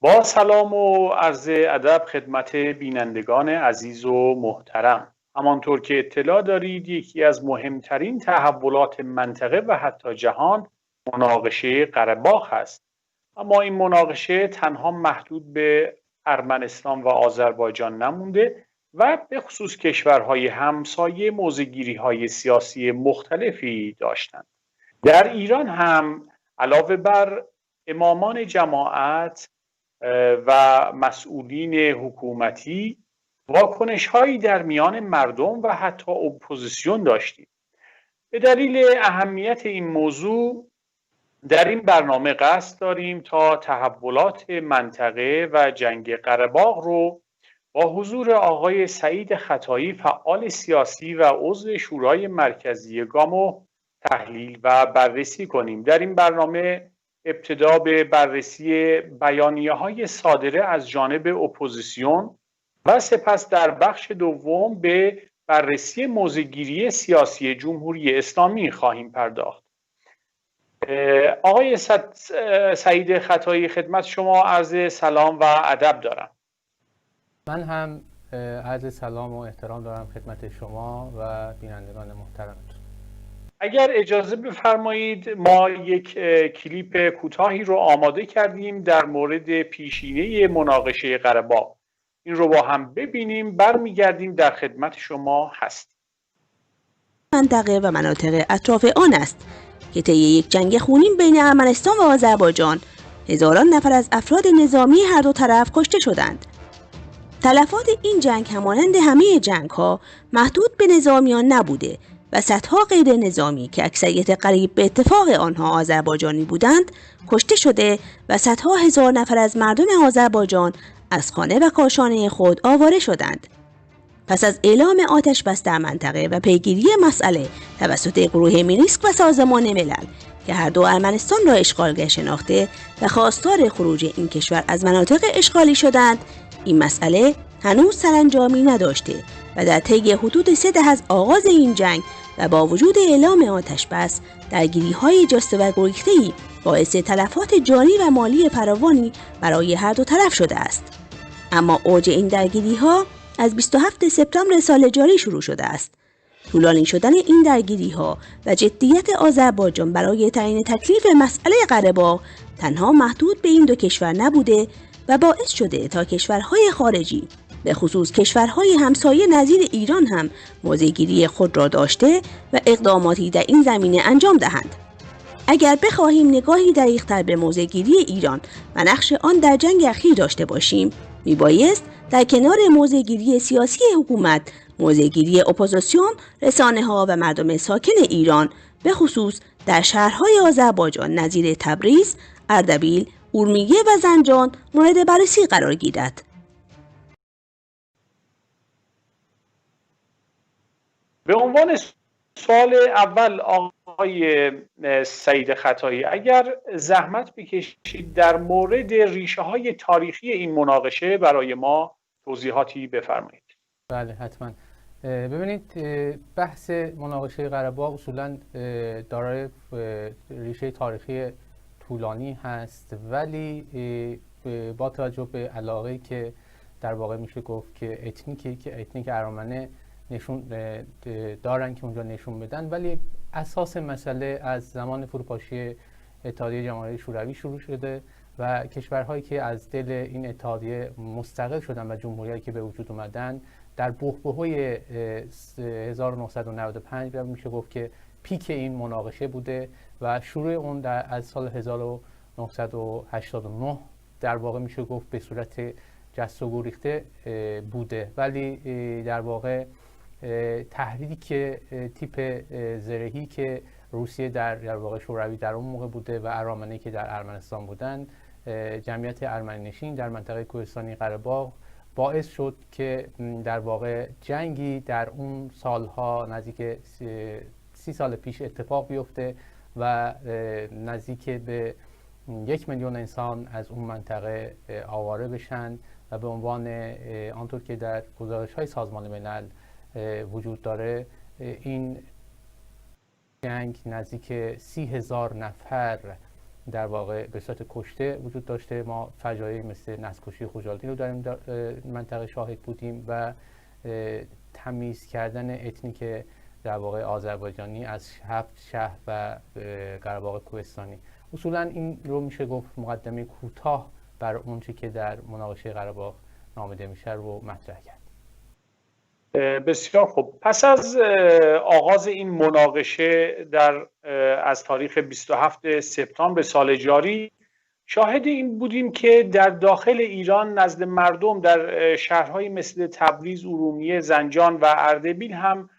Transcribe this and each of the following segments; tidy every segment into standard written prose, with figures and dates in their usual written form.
با سلام و عرض ادب خدمت بینندگان عزیز و محترم. همانطور که اطلاع دارید یکی از مهمترین تحولات منطقه و حتی جهان مناقشه قره‌باغ است. اما این مناقشه تنها محدود به ارمنستان و آذربایجان نمونده و به خصوص کشورهای همسایه موضع‌گیری‌های سیاسی مختلفی داشتند. در ایران هم علاوه بر امامان جماعت و مسئولین حکومتی واکنش‌هایی در میان مردم و حتی اپوزیسیون داشتیم. به دلیل اهمیت این موضوع در این برنامه قصد داریم تا تحولات منطقه و جنگ قره‌باغ رو با حضور آقای سعید خطایی فعال سیاسی و عضو شورای مرکزی گامو تحلیل و بررسی کنیم. در این برنامه ابتدا به بررسی بیانیه‌های صادره از جانب اپوزیسیون و سپس در بخش دوم به بررسی موضع‌گیری سیاسی جمهوری اسلامی خواهیم پرداخت. آقای سعید خطایی خدمت شما عرض سلام و ادب دارم. من هم عرض سلام و احترام دارم خدمت شما و بینندگان محترمتون. اگر اجازه بفرمایید ما یک کلیپ کوتاهی رو آماده کردیم در مورد پیشینه مناقشه قره‌باغ. این رو با هم ببینیم، برمیگردیم در خدمت شما هستیم. منطقه و مناطق اطراف آن است که طی یک جنگ خونین بین ارمنستان و آذربایجان هزاران نفر از افراد نظامی هر دو طرف کشته شدند. تلفات این جنگ همانند همه جنگ‌ها محدود به نظامیان نبوده و صدها غیر نظامی که اکثریت قریب به اتفاق آنها آذربایجانی بودند کشته شده و صدها هزار نفر از مردم آذربایجان از خانه و کاشانه خود آواره شدند. پس از اعلام آتش بس در منطقه و پیگیری مسئله توسط گروه مینسک و سازمان ملل که هر دو ارمنستان را اشغالگر شناخته و خواستار خروج این کشور از مناطق اشغالی شدند، این مسئله هنوز سرانجامی نداشته و در طی حدود 3 دهه از آغاز این جنگ و با وجود اعلام آتش بس درگیری‌های جسته و گریخته‌ای باعث تلفات جانی و مالی فراوانی برای هر دو طرف شده است. اما اوج این درگیری‌ها از 27 سپتامبر سال جاری شروع شده است. طولانی شدن این درگیری‌ها و جدیت آذربایجان برای تعیین تکلیف مسئله قره‌باغ تنها محدود به این دو کشور نبوده و باعث شده تا کشورهای خارجی به خصوص کشورهای همسایه نظیر ایران هم موضع‌گیری خود را داشته و اقداماتی در این زمینه انجام دهند. اگر بخواهیم نگاهی دقیق‌تر به موضع‌گیری ایران و نقش آن در جنگ اخیر داشته باشیم، میبایست در کنار موضع‌گیری سیاسی حکومت، موضع‌گیری اپوزیسیون، رسانه‌ها و مردم ساکن ایران به خصوص در شهرهای آذربایجان نظیر تبریز، اردبیل، اورمیه و زنجان مورد بررسی قرار گیرد. به عنوان سوال اول آقای سعید خطایی اگر زحمت بکشید در مورد ریشه های تاریخی این مناقشه برای ما توضیحاتی بفرمایید. بله حتما. ببینید بحث مناقشه قره‌باغ اصولا دارای ریشه تاریخی طولانی هست، ولی با توجه به علاقه‌ای که در واقع میشه گفت که اتنیک ارامنه نشون دارن که اونجا نشون بدن، ولی اساس مسئله از زمان فروپاشی اتحادیه جماهیر شوروی شروع شده و کشورهایی که از دل این اتحادیه مستقل شدن و جمهوریایی که به وجود اومدن در بحبوحه 1995 میشه گفت که پیک این مناقشه بوده و شروع اون از سال 1989 در واقع میشه گفت به صورت جست و گریخته بوده، ولی در واقع تحریک تیپ زرهی که روسیه در واقع شوروی در اون موقع بوده و ارامنه‌ای که در ارمنستان بودن، جمعیت ارمنی نشین در منطقه کوهستانی قره‌باغ باعث شد که در واقع جنگی در اون سالها نزدیک 30 سال پیش اتفاق بیفته و نزدیک به 1 میلیون انسان از اون منطقه آواره بشن و به عنوان آنطور که در گزارش‌های سازمان ملل وجود داره این جنگ نزدیک 30,000 نفر در واقع به صورت کشته وجود داشته. ما فجایعی مثل نسل‌کشی خوجالدین رو در این منطقه شاهد بودیم و تمیز کردن اتنیک در واقع آذربایجانی از 7 شهر و قره‌باغ کوهستانی. اصولا این رو میشه گفت مقدمه کوتاه بر اونچه که در مناقشه قره‌باغ نامیده میشه رو مطرح کرد. بسیار خوب. پس از آغاز این مناقشه از تاریخ 27 سپتامبر سال جاری شاهد این بودیم که در داخل ایران نزد مردم در شهرهای مثل تبریز، ارومیه، زنجان و اردبیل هم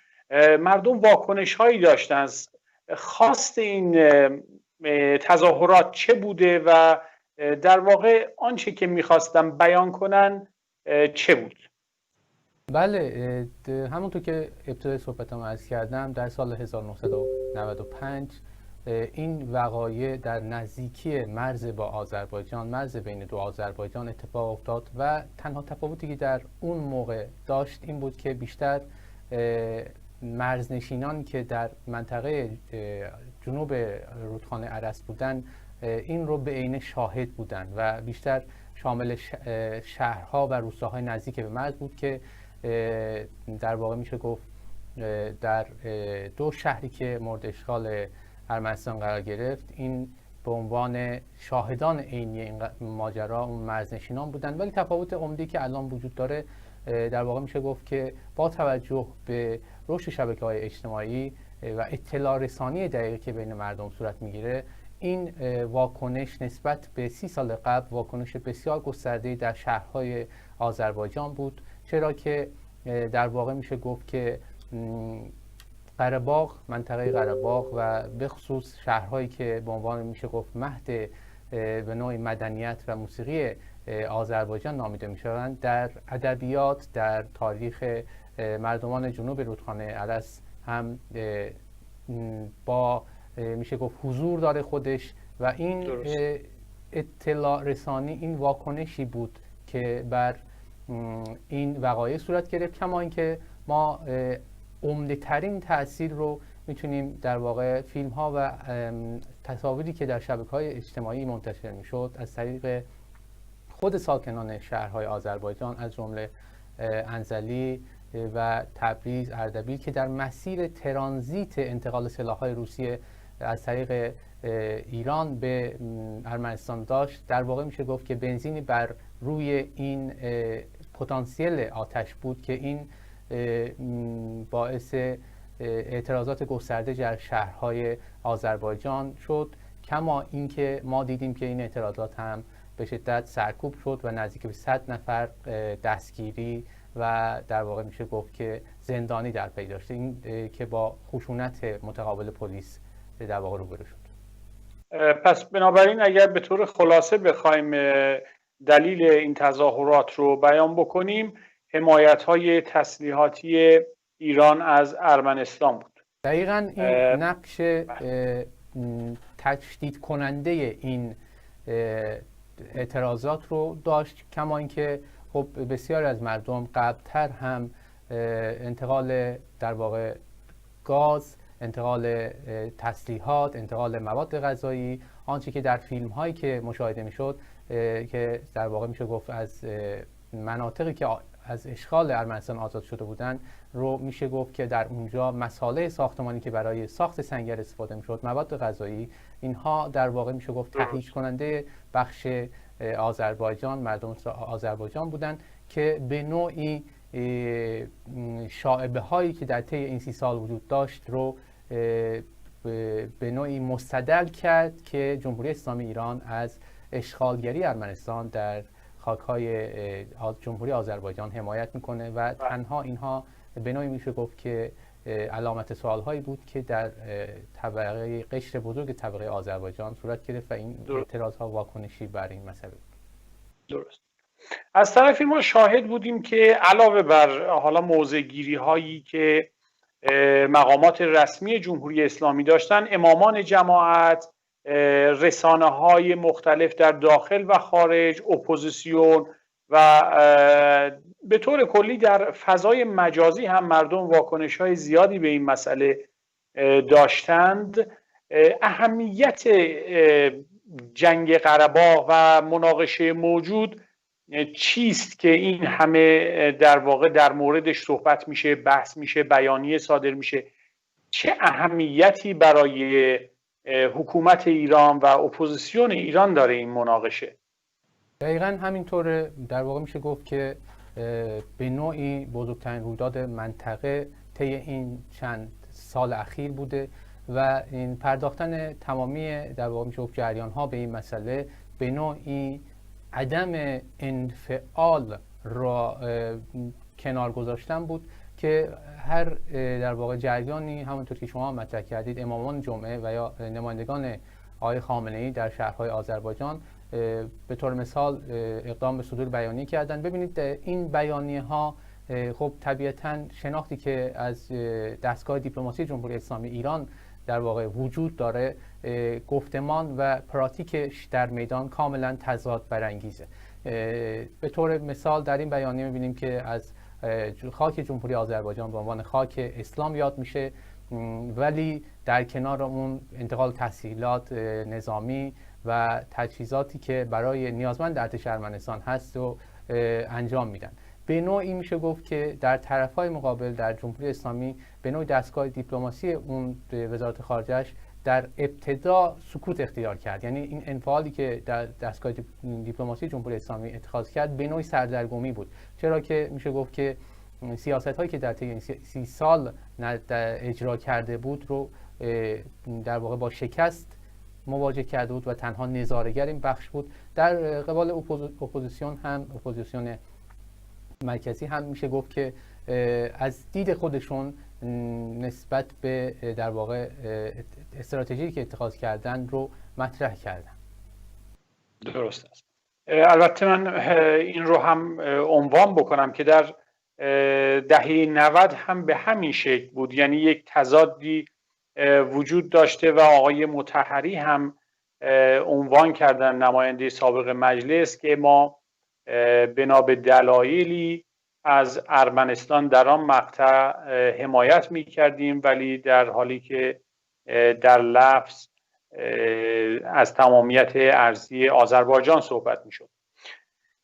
مردم واکنش هایی داشتند. خواست این تظاهرات چه بوده و در واقع آنچه که میخواستن بیان کنن چه بود؟ بله، همونطور که ابتدای صحبتم عرض کردم در سال 1995 این وقایع در نزدیکی مرز با آذربایجان، مرز بین دو آذربایجان اتفاق افتاد و تنها تفاوتی که در اون موقع داشت این بود که بیشتر مرزنشینان که در منطقه جنوب رودخانه ارس بودن این رو به عینه شاهد بودن و بیشتر شامل شهرها و روستاهای نزدیک به مرز بود که در واقع میشه گفت در دو شهری که مورد اشغال ارمنستان قرار گرفت این به عنوان شاهدان عینی این ماجرا اون مرزنشینان بودن. ولی تفاوت عمده‌ای که الان وجود داره در واقع میشه گفت که با توجه به رشد شبکه‌های اجتماعی و اطلاع رسانی دقیقی که بین مردم صورت میگیره این واکنش نسبت به 30 سال قبل واکنش بسیار گسترده‌ای در شهرهای آذربایجان بود، چرا که در واقع میشه گفت که قره‌باغ، منطقه قره‌باغ و به خصوص شهرهایی که به عنوان میشه گفت مهد به نوع مدنیت و موسیقی آذربایجان نامیده میشوند، در ادبیات، در تاریخ مردمان جنوب رودخانه ارس هم با میشه گفت حضور داره خودش و این اطلاع رسانی این واکنشی بود که بر این وقایع صورت گرفت. کما اینکه ما عمده ترین تأثیر رو میتونیم در واقع فیلم ها و تصاویری که در شبکه‌های اجتماعی منتشر میشد از طریق خود ساکنان شهرهای آذربایجان از جمله انزلی و تبریز، اردبیل که در مسیر ترانزیت انتقال سلاح‌های روسیه از طریق ایران به ارمنستان داشت، در واقع میشه گفت که بنزینی بر روی این پتانسیل آتش بود که این باعث اعتراضات گسترده در شهرهای آذربایجان شد. کما اینکه ما دیدیم که این اعتراضات هم به شدت سرکوب شد و نزدیک به 100 نفر دستگیری و در واقع میشه گفت که زندانی در پی داشته، این که با خشونت متقابل پلیس در واقع روبرو شد. پس بنابراین اگر به طور خلاصه بخوایم دلیل این تظاهرات رو بیان بکنیم، حمایت‌های تسلیحاتی ایران از ارمنستان بود. دقیقاً این نقش تشدید کننده این اعتراضات رو داشت، کما اینکه خب بسیار از مردم قبلتر هم انتقال در واقع گاز، انتقال تسلیحات، انتقال مواد غذایی، آنچه که در فیلم هایی که مشاهده میشد که در واقع میشه گفت از مناطقی که از اشغال ارمنستان آزاد شده بودند رو میشه گفت که در اونجا مصالح ساختمانی که برای ساخت سنگر استفاده میشد، مواد غذایی، اینها در واقع میشه گفت تهییج کننده بخش آذربایجان، مردم آذربایجان بودند که به نوعی شائبه هایی که در طی این 30 سال وجود داشت رو به نوعی مستدل کرد که جمهوری اسلامی ایران از اشغالگری ارمنستان در خاک‌های جمهوری آذربایجان حمایت میکنه و تنها اینها به نوعی میشه گفت که علامت سوالهایی بود که در طبقه قشر بزرگ طبقه آذربایجان صورت گرفت و این اعتراضها واکنشی بر این مسئله بود. درست. از طرفی ما شاهد بودیم که علاوه بر حالا موضع‌گیری هایی که مقامات رسمی جمهوری اسلامی داشتن، امامان جماعت، رسانه های مختلف در داخل و خارج، اپوزیسیون و به طور کلی در فضای مجازی هم مردم واکنش های زیادی به این مسئله داشتند. اهمیت جنگ قره‌باغ و مناقشه موجود چیست که این همه در واقع در موردش صحبت میشه، بحث میشه، بیانیه صادر میشه؟ چه اهمیتی برای حکومت ایران و اپوزیسیون ایران داره این مناقشه؟ دقیقاً همینطوره. در واقع میشه گفت که به نوعی بزرگترین رویداد منطقه طی این چند سال اخیر بوده و این پرداختن تمامی در واقع میشه گفت جریان ها به این مسئله به نوعی عدم انفعال را کنار گذاشتن بود که هر در واقع جریانی همونطور که شما مطرح کردید امامان جمعه و یا نمایندگان آقای خامنه‌ای در شهرهای آذربایجان به طور مثال اقدام به صدور بیانیه کردن. ببینید این بیانیه ها خب طبیعتاً شناختی که از دستگاه دیپلماسی جمهوری اسلامی ایران در واقع وجود داره، گفتمان و پراتیکش در میدان کاملا تضاد برانگیزه. به طور مثال در این بیانیه می‌بینیم که از خاک جمهوری آذربایجان به عنوان خاک اسلام یاد میشه، ولی در کنار اون انتقال تسهیلات نظامی و تجهیزاتی که برای نیازمند ارتش ارمنستان هست و انجام میدن. به نوعی میشه گفت که در طرفهای مقابل در جمهوری اسلامی به نوعی دستگاه دیپلماسی اون وزارت خارجه‌اش در ابتدا سکوت اختیار کرد. یعنی این انفعالی که در دستگاه دیپلماسی جمهوری اسلامی اتخاذ کرد به نوعی سردرگمی بود، چرا که میشه گفت که سیاست‌هایی که در طی 30 سال اجرا کرده بود رو در واقع با شکست مواجه کرده بود و تنها نظاره‌گر این بخش بود. در قبال اپوزیسیون هم اپوزیسیون مرکزی هم میشه گفت که از دید خودشون نسبت به در واقع استراتژی که اتخاذ کردن رو مطرح کردن. درست است. البته من این رو هم عنوان بکنم که در دهه 90 هم به همین شکل بود، یعنی یک تضادی وجود داشته و آقای مطهری هم عنوان کردن، نماینده سابق مجلس، که ما بنا به دلایلی از ارمنستان در آن مقطع حمایت می کردیم، ولی در حالی که در لفظ از تمامیت ارضی آذربایجان صحبت می شد.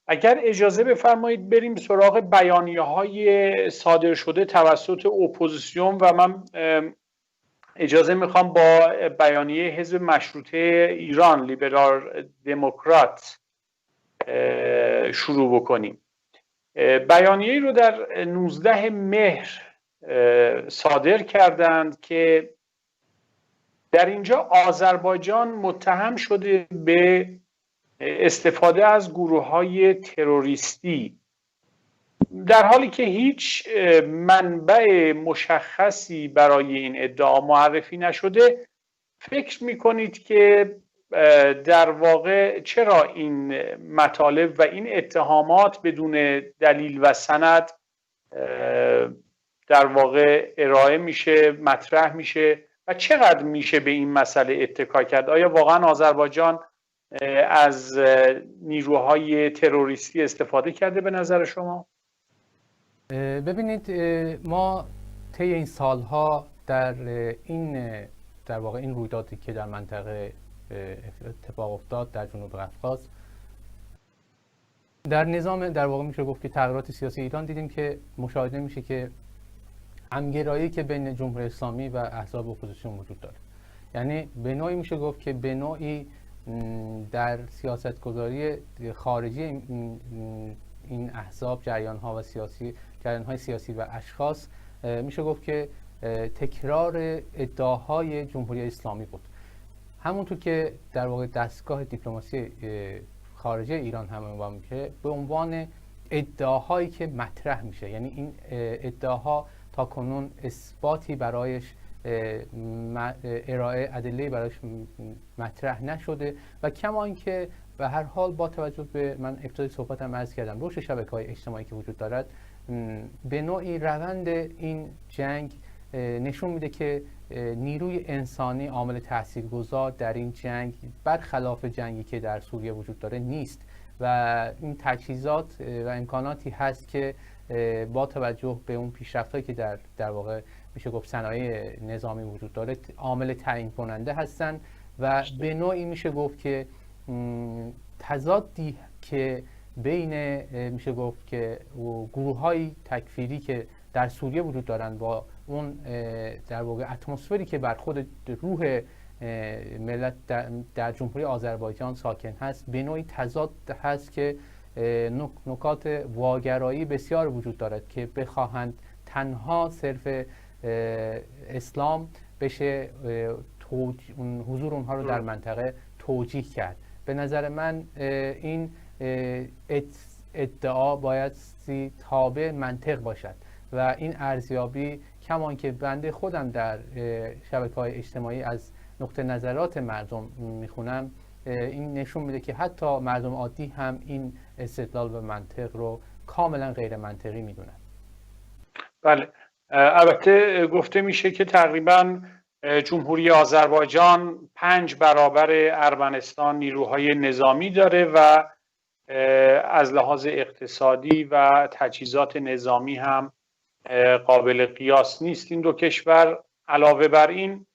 اگر اجازه بفرمایید بریم سراغ بیانیه های صادر شده توسط اپوزیسیون و من اجازه میخوام با بیانیه حزب مشروطه ایران لیبرال دموکرات شروع بکنیم. بیانیه‌ای رو در 19 مهر صادر کردند که در اینجا آذربایجان متهم شده به استفاده از گروه‌های تروریستی، در حالی که هیچ منبع مشخصی برای این ادعا معرفی نشده. فکر می‌کنید که در واقع چرا این مطالب و این اتهامات بدون دلیل و سند در واقع ارائه میشه، مطرح میشه و چقدر میشه به این مسئله اتکا کرد؟ آیا واقعا آذربایجان از نیروهای تروریستی استفاده کرده به نظر شما؟ ببینید ما طی این سالها در واقع این رویدادی که در منطقه اتفاق افتاد در جنوب قفقاز در نظام در واقع میشه گفت که تغییرات سیاسی ایران دیدیم که مشاهده میشه که همگرایی که بین جمهوری اسلامی و احزاب اپوزیسیون وجود داره. یعنی به نوعی میشه گفت که به نوعی در سیاستگذاری خارجی این احزاب، جریان‌های سیاسی و اشخاص میشه گفت که تکرار ادعاهای جمهوری اسلامی بود. همونطور که در واقع دستگاه دیپلماسی خارجی ایران هم عنوان میشه به عنوان ادعاهایی که مطرح میشه، یعنی این ادعاها تا کنون اثباتی برایش ارائه ادله برایش مطرح نشده و کما اینکه به هر حال با توجه به من ابتدای صحبتم عرض کردم رشد شبکه‌های اجتماعی که وجود دارد، به نوعی روند این جنگ نشون میده که نیروی انسانی عامل تاثیرگذار در این جنگ برخلاف جنگی که در سوریه وجود داره نیست و این تجهیزات و امکاناتی هست که با توجه به اون پیشرفت‌هایی که در واقع میشه گفت صنایع نظامی وجود داره عامل تعیین کننده هستن و به نوعی میشه گفت که تضادی که بین میشه گفت که گروه‌های تکفیری که در سوریه وجود دارن با اون در واقع اتمسفری که بر خود روح ملت در جمهوری آذربایجان ساکن هست، به نوعی تضاد هست که نکات واگرایی بسیار وجود دارد که بخواهند تنها صرف اسلام بشه حضور اونها رو در منطقه توجیه کرد. به نظر من این ادعا باید تابع منطق باشد و این ارزیابی کمان که بنده خودم در شبکه‌های اجتماعی از نقطه نظرات مردم میخونم، این نشون میده که حتی مردم عادی هم این استدلال و منطق رو کاملا غیر منطقی میدونن. بله، البته گفته میشه که تقریبا جمهوری آذربایجان 5 برابر ارمنستان نیروهای نظامی داره و از لحاظ اقتصادی و تجهیزات نظامی هم قابل قیاس نیست این دو کشور. علاوه بر این،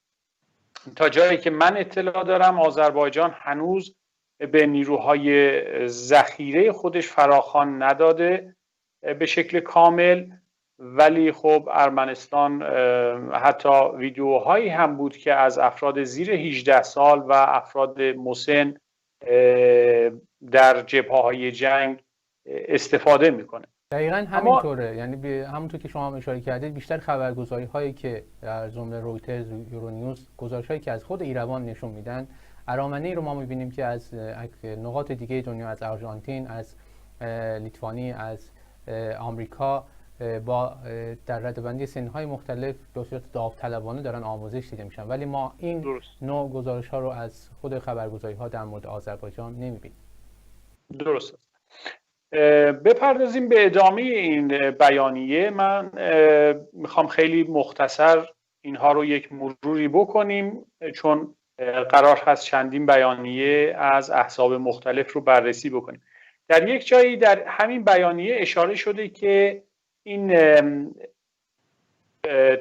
تا جایی که من اطلاع دارم آذربایجان هنوز به نیروهای ذخیره خودش فراخوان نداده به شکل کامل، ولی خب ارمنستان حتی ویدیوهایی هم بود که از افراد زیر 18 سال و افراد مسن در جبهه‌های جنگ استفاده میکنه. دقیقاً همینطوره، یعنی همونطور که شما اشاره کردید بیشتر خبرگزاری هایی که در جمله رویترز، یورونیوز، گزارش هایی که از خود ایروان نشون میدن، ارامنه‌ای رو ما میبینیم که از نقاط دیگه دنیا، از آرژانتین، از لیتوانی، از آمریکا با در رده‌بندی سن‌های مختلف به صورت داوطلبانه دارن آموزش دیده میشن، ولی ما این نوع گزارش ها رو از خود خبرگزاری ها در مورد آذربایجان نمیبینیم. درست. بپردازیم به ادامه این بیانیه. من میخوام خیلی مختصر اینها رو یک مروری بکنیم چون قرار هست چندین بیانیه از احزاب مختلف رو بررسی بکنیم. در یک جایی در همین بیانیه اشاره شده که این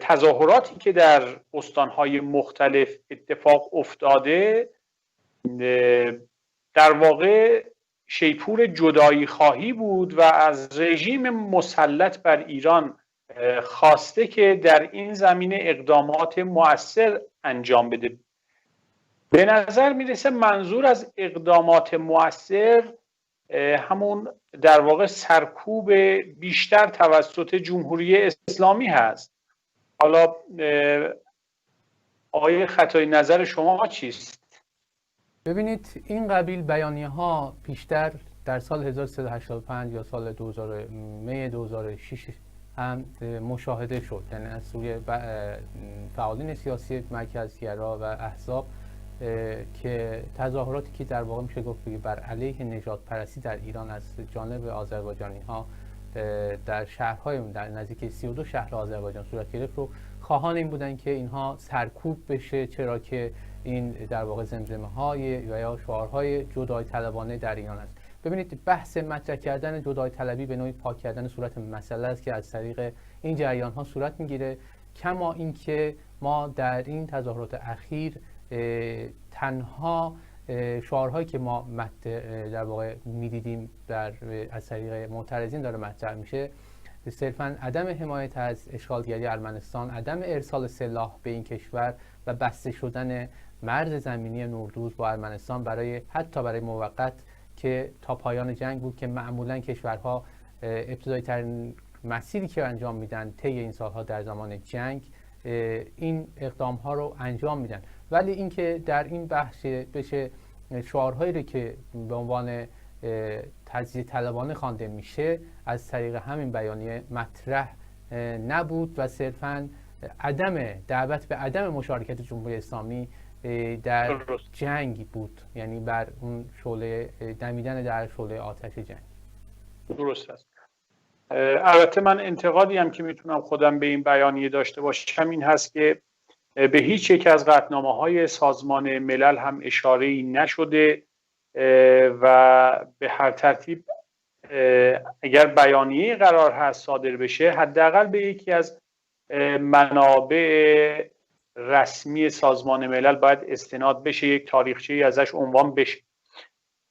تظاهراتی که در استانهای مختلف اتفاق افتاده در واقع شیپور جدایی خواهی بود و از رژیم مسلط بر ایران خواسته که در این زمینه اقدامات مؤثر انجام بده. به نظر میرسه منظور از اقدامات مؤثر همون در واقع سرکوب بیشتر توسط جمهوری اسلامی هست. حالا آقای خطای نظر شما چیست؟ ببینید این قبیل بیانیه ها بیشتر در سال 1385 یا سال می 2006 هم مشاهده شد، یعنی از سوی فعالین سیاسی مرکزگرا و احزاب که تظاهراتی که در واقع میشه گفت بر علیه نژاد پرستی در ایران از جانب آذربایجانی ها در شهرهای در نزدیک 32 شهر آذربایجان صورت گرفت رو خواهان این بودن که اینها سرکوب بشه، چرا که این در واقع زمزمه های و یا شعارهای جدای طلبانه در ایران است. ببینید بحث مطرح کردن جدای طلبی به نوعی پاک کردن صورت مسئله است که از طریق این جریان ها صورت میگیره، کما اینکه ما در این تظاهرات اخیر تنها شعارهایی که ما در واقع میدیدیم از طریق معترضین داره مطرح میشه صرفاً عدم حمایت از اشغالگری ارمنستان، عدم ارسال سلاح به این کشور و بسته شدن مرز زمینی نوردوز با ارمنستان حتی برای موقت که تا پایان جنگ بود که معمولاً کشورها ابتدایی ترین مسیری که انجام میدن طی این سالها در زمان جنگ این اقدام ها رو انجام میدن. ولی اینکه در این بحث بشه شعارهایی رو که به عنوان تجزیه طلبانه خوانده میشه از طریق همین بیانیه مطرح نبود و صرفاً دعوت به عدم مشارکت جمهوری اسلامی در جنگ بود، یعنی بر اون شعله دمیدن در شعله آتش جنگ. درست است. البته من انتقادی هم که میتونم خودم به این بیانیه داشته باشم این هست که به هیچ یک از قطعنامه‌های سازمان ملل هم اشاره‌ای نشده و به هر ترتیب اگر بیانیه قرار هست صادر بشه حداقل به یکی از منابع رسمی سازمان ملل باید استناد بشه، یک تاریخچه‌ای ازش عنوان بشه.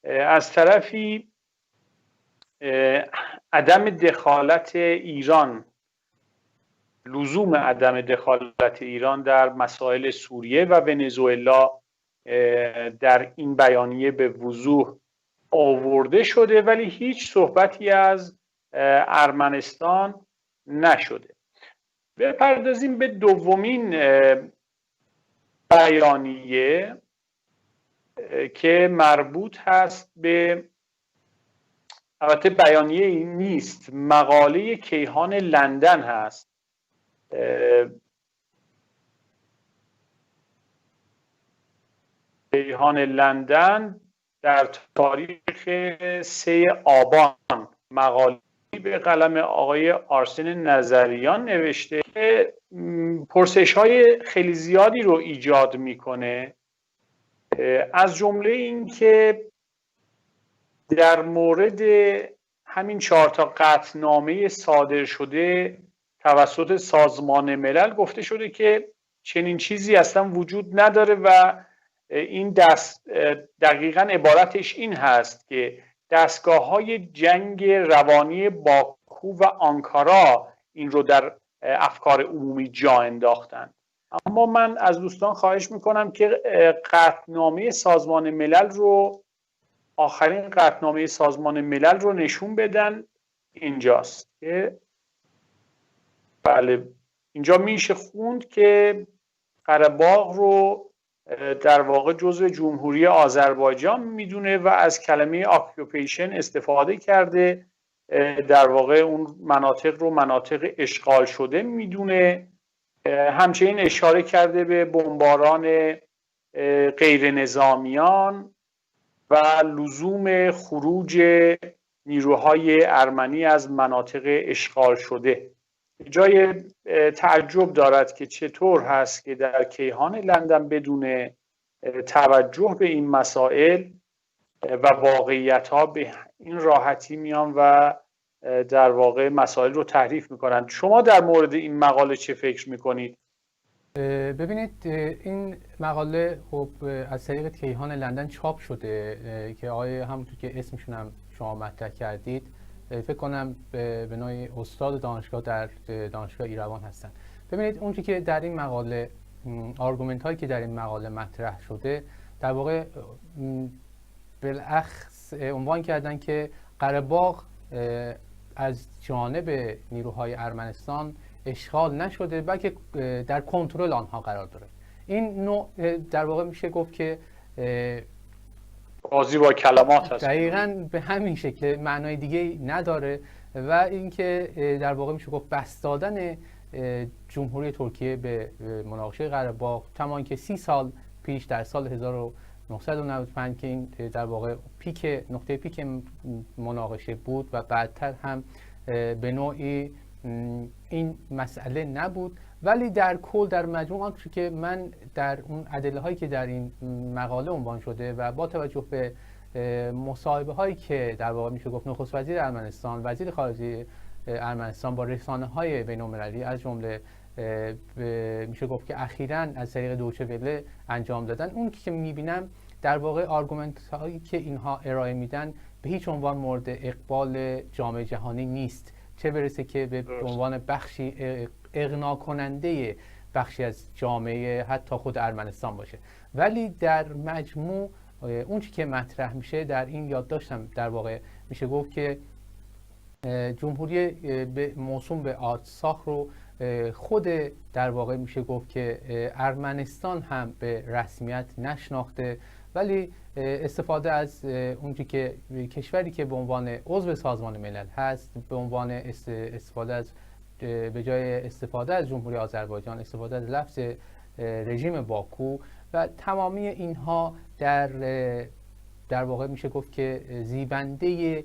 از طرفی عدم دخالت ایران، لزوم عدم دخالت ایران در مسائل سوریه و ونزوئلا در این بیانیه به وضوح آورده شده، ولی هیچ صحبتی از ارمنستان نشده. بپردازیم به دومین بیانیه که مربوط هست به، البته بیانیه این نیست، مقاله کیهان لندن هست. کیهان لندن در تاریخ 3 آبان مقاله به قلم آقای آرسن نظریان نوشته که پرسش‌های خیلی زیادی رو ایجاد میکنه، از جمله این که در مورد همین 4 تا قطعنامه صادر شده توسط سازمان ملل گفته شده که چنین چیزی اصلا وجود نداره و این دقیقاً عبارتش این هست که دستگاه‌های جنگ روانی باکو و آنکارا این رو در افکار عمومی جا انداختن. اما من از دوستان خواهش میکنم که قطعنامه سازمان ملل رو، آخرین قطعنامه سازمان ملل رو نشون بدن. اینجاست که بله، اینجا میشه خوند که قره باغ رو در واقع جزو جمهوری آذربایجان میدونه و از کلمه اکوپیشن استفاده کرده، در واقع اون مناطق رو مناطق اشغال شده میدونه. همچنین اشاره کرده به بمباران غیر نظامیان و لزوم خروج نیروهای ارمنی از مناطق اشغال شده. جای تعجب دارد که چطور هست که در کیهان لندن بدون توجه به این مسائل و واقعیت‌ها به این راحتی میان و در واقع مسائل رو تحریف میکنند. شما در مورد این مقاله چه فکر میکنید؟ ببینید، این مقاله خب از طریق کیهان لندن چاپ شده که آقای همونطور که اسمشون هم شما مطرح کردید، فکر کنم به نوعی استاد دانشگاه در دانشگاه ایروان هستن. ببینید اونچه که در این مقاله، آرگومنت هایی که در این مقاله مطرح شده، در واقع بالاخص عنوان کردن که قره باغ از جانب نیروهای ارمنستان اشغال نشده بلکه در کنترل آنها قرار داره. این نوع در واقع میشه گفت که بازی با کلمات هست. دقیقاً به همین شکل، معنای دیگه نداره و اینکه در واقع میشه گفت بسط دادن جمهوری ترکیه به مناقشه قره باغ، کمان که 30 سال پیش در سال 1995 که این در واقع نقطه پیک مناقشه بود و بعدتر هم به نوعی این مسئله نبود، ولی در کل در مجموع آنچه که من در اون ادله هایی که در این مقاله عنوان شده و با توجه به مصاحبه هایی که در واقع میشه گفت نخست وزیر ارمنستان، وزیر خارجه ارمنستان با رسانه های بین المللی از جمله میشه گفت که اخیراً از طریق دویچه وله انجام دادن، اون که میبینم در واقع آرگومنت هایی که اینها ارائه میدن به هیچ عنوان مورد اقبال جامعه جهانی نیست، چه برسه که به عنوان بخشی اغنا کننده بخشی از جامعه حتی خود ارمنستان باشه. ولی در مجموع اون چی که مطرح میشه در این یادداشتم در واقع میشه گفت که جمهوری موسوم به آرتساخ رو خود در واقع میشه گفت که ارمنستان هم به رسمیت نشناخته، ولی استفاده از اونجی که کشوری که به عنوان عضو سازمان ملل هست، به عنوان استفاده از به جای استفاده از جمهوری آذربایجان استفاده از لفظ رژیم باکو و تمامی اینها در واقع میشه گفت که زیبنده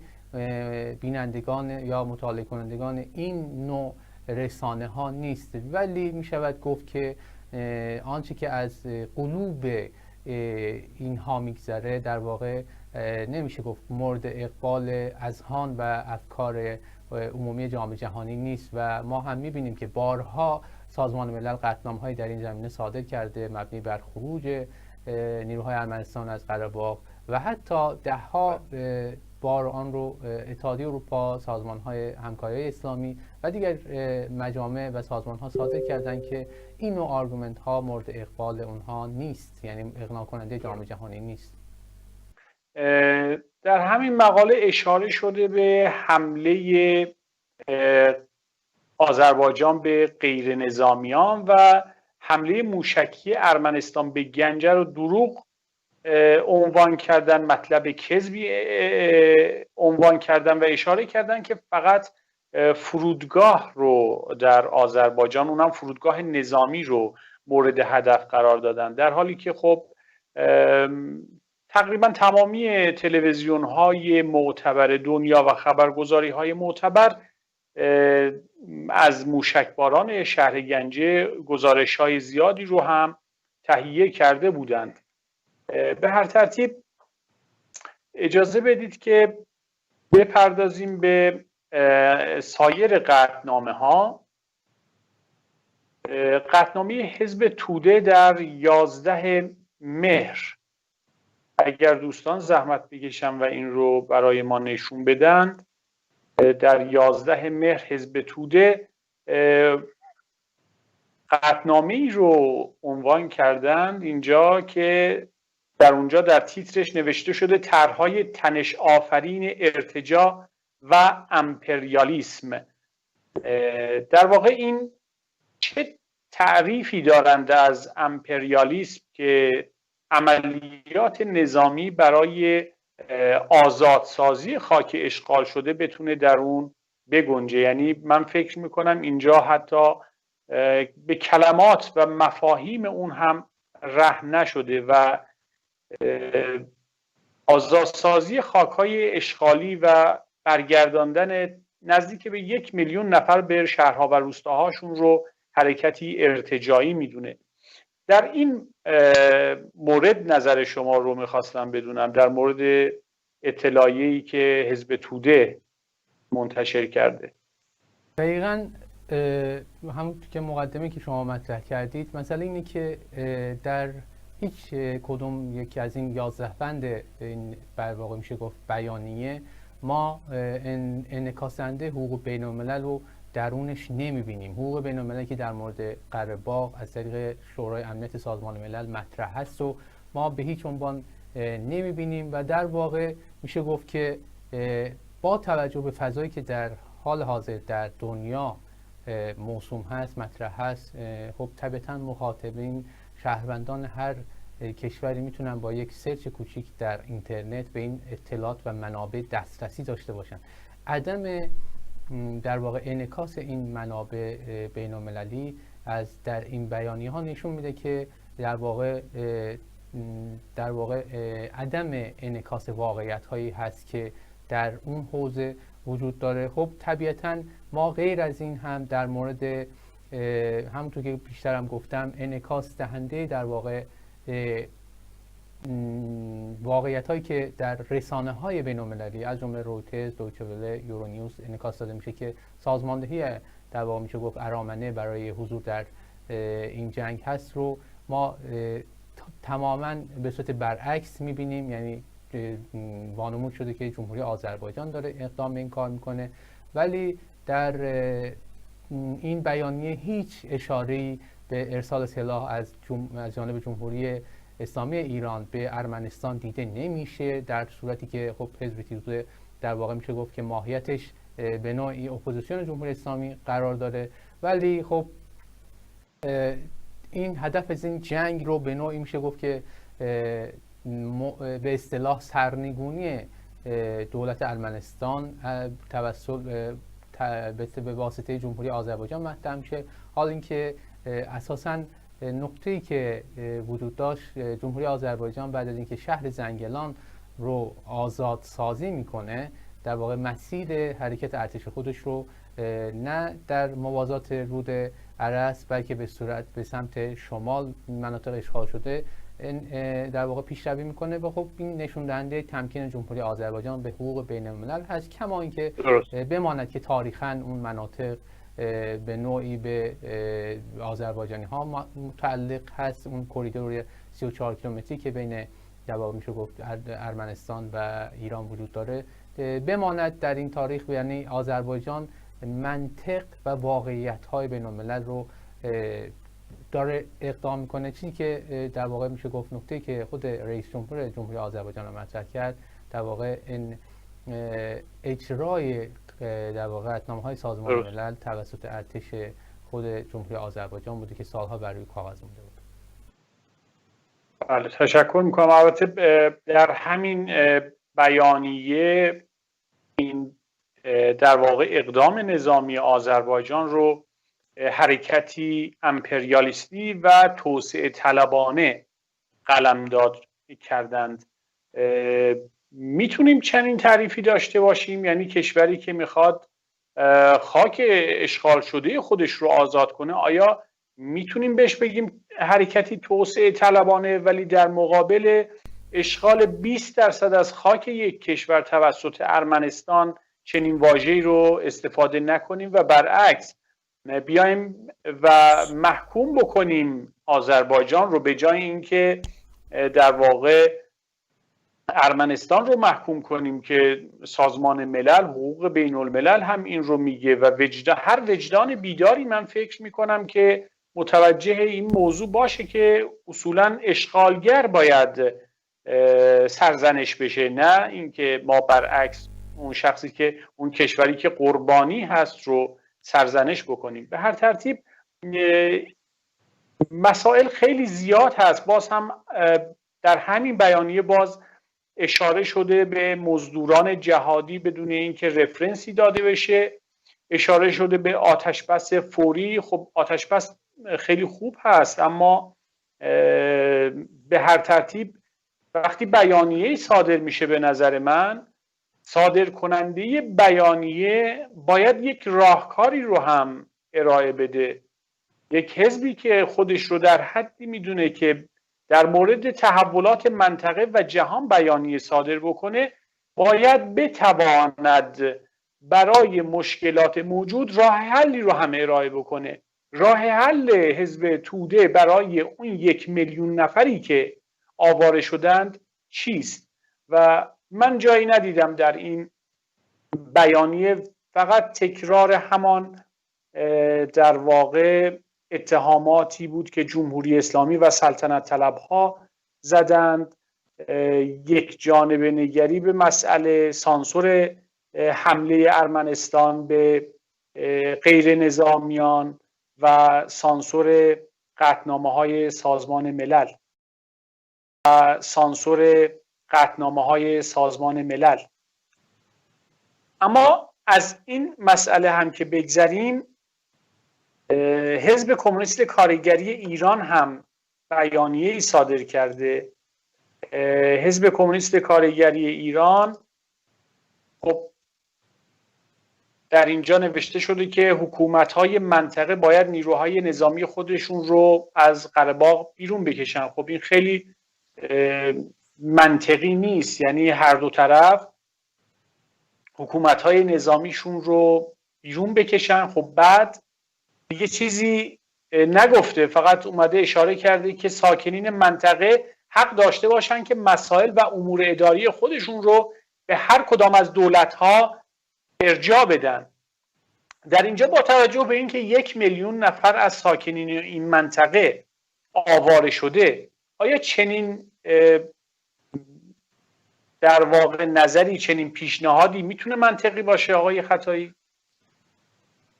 بینندگان یا مطالعه کنندگان این نوع رسانه ها نیست، ولی می شود گفت که آنچه که از قلوب اینها میگذره در واقع نمیشه گفت مورد اقبال اذهان و افکار عمومی جامعه جهانی نیست و ما هم میبینیم که بارها سازمان ملل قطعنامه‌هایی در این زمینه صادر کرده مبنی بر خروج نیروهای ارمنستان از قره باغ و حتی دهها بار آن رو اتحادیه اروپا، سازمان‌های همکاری اسلامی و دیگر مجامع و سازمان‌ها صادر کردند که این نوع آرگومنت‌ها مورد اقبال اونها نیست، یعنی اقناع کننده جامعه جهانی نیست. در همین مقاله اشاره شده به حمله آذربایجان به غیر نظامیان و حمله موشکی ارمنستان به گنجه رو دروغ عنوان کردن، مطلب کذبی عنوان کردن و اشاره کردن که فقط فرودگاه رو در آذربایجان، اونم فرودگاه نظامی رو مورد هدف قرار دادن، در حالی که خب تقریبا تمامی تلویزیون های معتبر دنیا و خبرگزاری های معتبر از موشکباران شهر گنجه گزارش های زیادی رو هم تهیه کرده بودند. به هر ترتیب اجازه بدید که بپردازیم به سایر قطعنامه ها. قطعنامه حزب توده در 11 مهر، اگر دوستان زحمت بکشن و این رو برای ما نشون بدن، در 11 مهر حزب توده قطعنامه‌ای رو عنوان کردند اینجا که در اونجا در تیترش نوشته شده طرح‌های تنش آفرین ارتجاع و امپریالیسم. در واقع این چه تعریفی دارند از امپریالیسم که عملیات نظامی برای آزادسازی خاک اشغال شده بتونه در اون بگنجه. یعنی من فکر میکنم اینجا حتی به کلمات و مفاهیم اون هم رحم نشده و آزادسازی خاک‌های اشغالی و برگرداندن نزدیک به 1 میلیون نفر به شهرها و روستاهاشون رو حرکتی ارتجاعی میدونه. در این مورد نظر شما رو میخواستم بدونم در مورد اطلاعیه‌ای که حزب توده منتشر کرده. دقیقاً همون که مقدمه که شما مطرح کردید، مثلا اینه که در هیچ کدوم یکی از این 11 بند این در واقع میشه گفت بیانیه ما انعکاسنده حقوق بین الملل رو درونش نمیبینیم. حقوق بین المللی که در مورد قره باغ از طریق شورای امنیت سازمان ملل مطرح هست و ما به هیچ عنوان نمیبینیم و در واقع میشه گفت که با توجه به فضایی که در حال حاضر در دنیا موسوم هست، مطرح هست، خب طبعاً مخاطبین شهروندان هر کشوری میتونن با یک سرچ کوچیک در اینترنت به این اطلاعات و منابع دسترسی داشته باشن. عدم در واقع انعکاس این منابع بین المللی از در این بیانیه ها نشون میده که در واقع عدم انعکاس واقعیت هایی هست که در اون حوزه وجود داره. خب طبیعتاً ما غیر از این هم در مورد همونطور که بیشترم گفتم انعکاس دهنده در واقع واقعیت هایی که در رسانه های بین المللی از جمله رویترز، دویچه وله، یورونیوز انعکاس داده میشه که سازماندهی در واقع میشه گفت ارامنه برای حضور در این جنگ هست رو ما تماما به صورت برعکس میبینیم. یعنی وانمود شده که جمهوری آذربایجان داره اقدام به این کار میکنه، ولی در این بیانیه هیچ اشاره‌ای به ارسال سلاح از جانب جمهوری اسلامی ایران به ارمنستان دیده نمیشه، در صورتی که خب حزب توده در واقع میشه گفت که ماهیتش به نوعی اپوزیسیون جمهوری اسلامی قرار داره، ولی خب این هدف از این جنگ رو به نوعی میشه گفت که به اصطلاح سرنگونی دولت ارمنستان توسط به واسطه جمهوری آذربایجان مطرح میشه. حال اینکه اساساً نقطه‌ای که وجود داشت، جمهوری آذربایجان بعد از اینکه شهر زنگلان رو آزاد سازی میکنه در واقع مسیر حرکت ارتش خودش رو نه در موازات رود ارس بلکه به صورت به سمت شمال مناطق اشغال شده در واقع پیشروی میکنه و خب این نشون دهنده تمکین جمهوری آذربایجان به حقوق بین الملل هست، کما اینکه بماند که تاریخاً اون مناطق به نوعی به آذربایجانی ها متعلق هست. اون کوریدور 34 کیلومتری که بین میشه گفت ارمنستان و ایران وجود داره بماند در این تاریخ، یعنی آذربایجان منطق و واقعیت‌های بین‌الملل رو داره اقدام میکنه. چیزی که در واقع میشه گفت نکته که خود رئیس جمهور جمهوری آذربایجان رو مطرح کرد، در واقع این اجرای در واقع قطعنامه‌های سازمان ملل توسط ارتش خود جمهوری آذربایجان بوده که سالها بر روی کاغذ مونده بود. بله، تشکر میکنم. البته در همین بیانیه این در واقع اقدام نظامی آذربایجان رو حرکتی امپریالیستی و توسعه طلبانه قلمداد کردند. میتونیم چنین تعریفی داشته باشیم؟ یعنی کشوری که میخواد خاک اشغال شده خودش رو آزاد کنه، آیا میتونیم بهش بگیم حرکتی توسعه طلبانه، ولی در مقابل اشغال 20% از خاک یک کشور توسط ارمنستان چنین واژه‌ای رو استفاده نکنیم و برعکس بیایم و محکوم بکنیم آذربایجان رو، به جای اینکه در واقع ارمنستان رو محکوم کنیم که سازمان ملل، حقوق بین الملل هم این رو میگه و هر وجدان بیداری من فکر میکنم که متوجه این موضوع باشه که اصولا اشغالگر باید سرزنش بشه، نه اینکه ما برعکس اون شخصی که اون کشوری که قربانی هست رو سرزنش بکنیم. به هر ترتیب مسائل خیلی زیاد هست. باز هم در همین بیانیه باز اشاره شده به مزدوران جهادی بدون اینکه رفرنسی داده بشه، اشاره شده به آتشبس فوری. خب آتشبس خیلی خوب هست، اما به هر ترتیب وقتی بیانیه صادر میشه، به نظر من صادر کننده بیانیه باید یک راهکاری رو هم ارائه بده. یک حزبی که خودش رو در حدی میدونه که در مورد تحولات منطقه و جهان بیانیه صادر بکنه، باید بتواند برای مشکلات موجود راه حلی رو هم ارائه بکنه. راه حل حزب توده برای اون 1 میلیون نفری که آواره شدند چیست؟ و من جایی ندیدم در این بیانیه، فقط تکرار همان در واقع اتهاماتی بود که جمهوری اسلامی و سلطنت طلبها زدند، یک جانبه نگری به مسئله، سانسور حمله ارمنستان به غیر نظامیان و سانسور قطعنامه‌های سازمان ملل اما از این مسئله هم که بگذریم، حزب کمونیست کارگری ایران هم بیانیه‌ای صادر کرده. حزب کمونیست کارگری ایران، خب در اینجا نوشته شده که حکومت‌های منطقه باید نیروهای نظامی خودشون رو از قره‌باغ بیرون بکشن. خب این خیلی منطقی نیست، یعنی هر دو طرف حکومت‌های نظامیشون رو بیرون بکشن. خب بعد دیگه چیزی نگفته، فقط اومده اشاره کرده که ساکنین منطقه حق داشته باشن که مسائل و امور اداری خودشون رو به هر کدام از دولت‌ها ارجاع بدن. در اینجا با توجه به اینکه 1 میلیون نفر از ساکنین این منطقه آواره شده، آیا چنین در واقع نظری، چنین پیشنهادی میتونه منطقی باشه آقای خطایی؟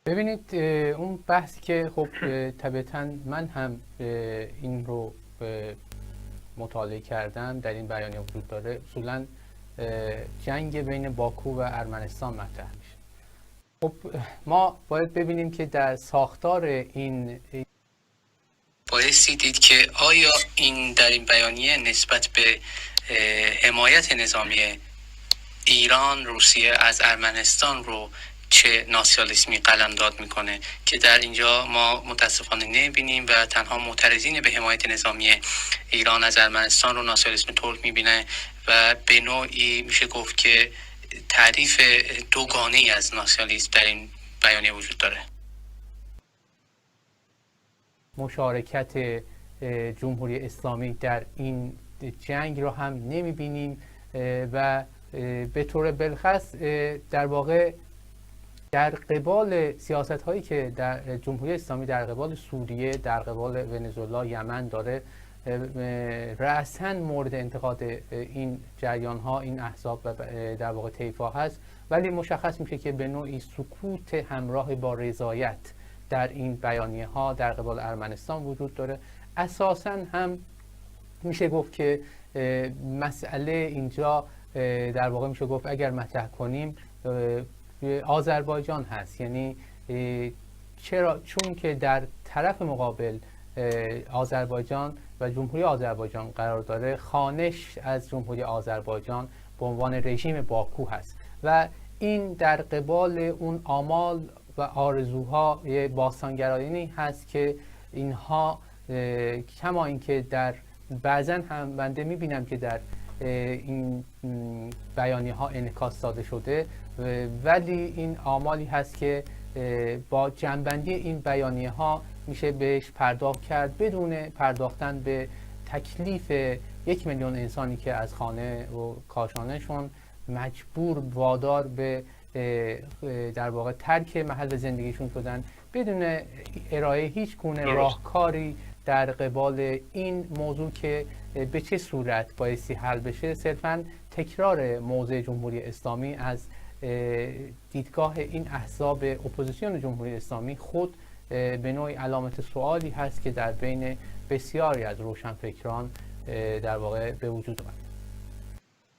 ببینید، اون بحثی که خب طبعاً من هم این رو مطالعه کردم در این بیانیه وجود داره، اصولاً جنگ بین باکو و ارمنستان مطرح میشه. خب ما باید ببینیم که در ساختار این بایستی دید که آیا این در این بیانیه نسبت به حمایت نظامی ایران، روسیه از ارمنستان رو چه ناسیونالیسمی قلمداد میکنه که در اینجا ما متاسفانه نمیبینیم و تنها معترضین به حمایت نظامی ایران از ارمنستان رو ناسیونالیسم ترک میبینه و به نوعی میشه گفت که تعریف دوگانه‌ای از ناسیونالیسم در این بیانیه وجود داره. مشارکت جمهوری اسلامی در این جنگ رو هم نمیبینیم و به طور بالخص در واقع در قبال سیاست هایی که در جمهوری اسلامی در قبال سوریه، در قبال ونزوئلا، یمن داره رأساً مورد انتقاد این جریان ها، این احزاب و در واقع طیف‌ها هست، ولی مشخص میشه که به نوعی سکوت همراه با رضایت در این بیانیه ها در قبال ارمنستان وجود داره. اساساً هم میشه گفت که مسئله اینجا در واقع میشه گفت اگر مطرح کنیم آذربایجان هست. یعنی چرا؟ چون که در طرف مقابل آذربایجان و جمهوری آذربایجان قرار داره، خوانش از جمهوری آذربایجان به عنوان رژیم باکو هست و این در قبال اون آمال و آرزوهای باستانگرایانه هست که اینها کما اینکه در بعضن هم بنده میبینم که در این بیانیه ها انعکاس داده شده، ولی این آمالی هست که با جنبندی این بیانیه ها میشه بهش پرداخت کرد بدون پرداختن به تکلیف 1 میلیون انسانی که از خانه و کاشانهشون مجبور وادار به در واقع ترک محل زندگیشون شدن بدون ارائه هیچ گونه راهکاری در قبال این موضوع که به چه صورت بایستی حل بشه. صرفاً تکرار موضع جمهوری اسلامی از دیدگاه این احزاب اپوزیسیون جمهوری اسلامی خود به نوعی علامت سوالی هست که در بین بسیاری از روشنفکران در واقع به وجود اومد.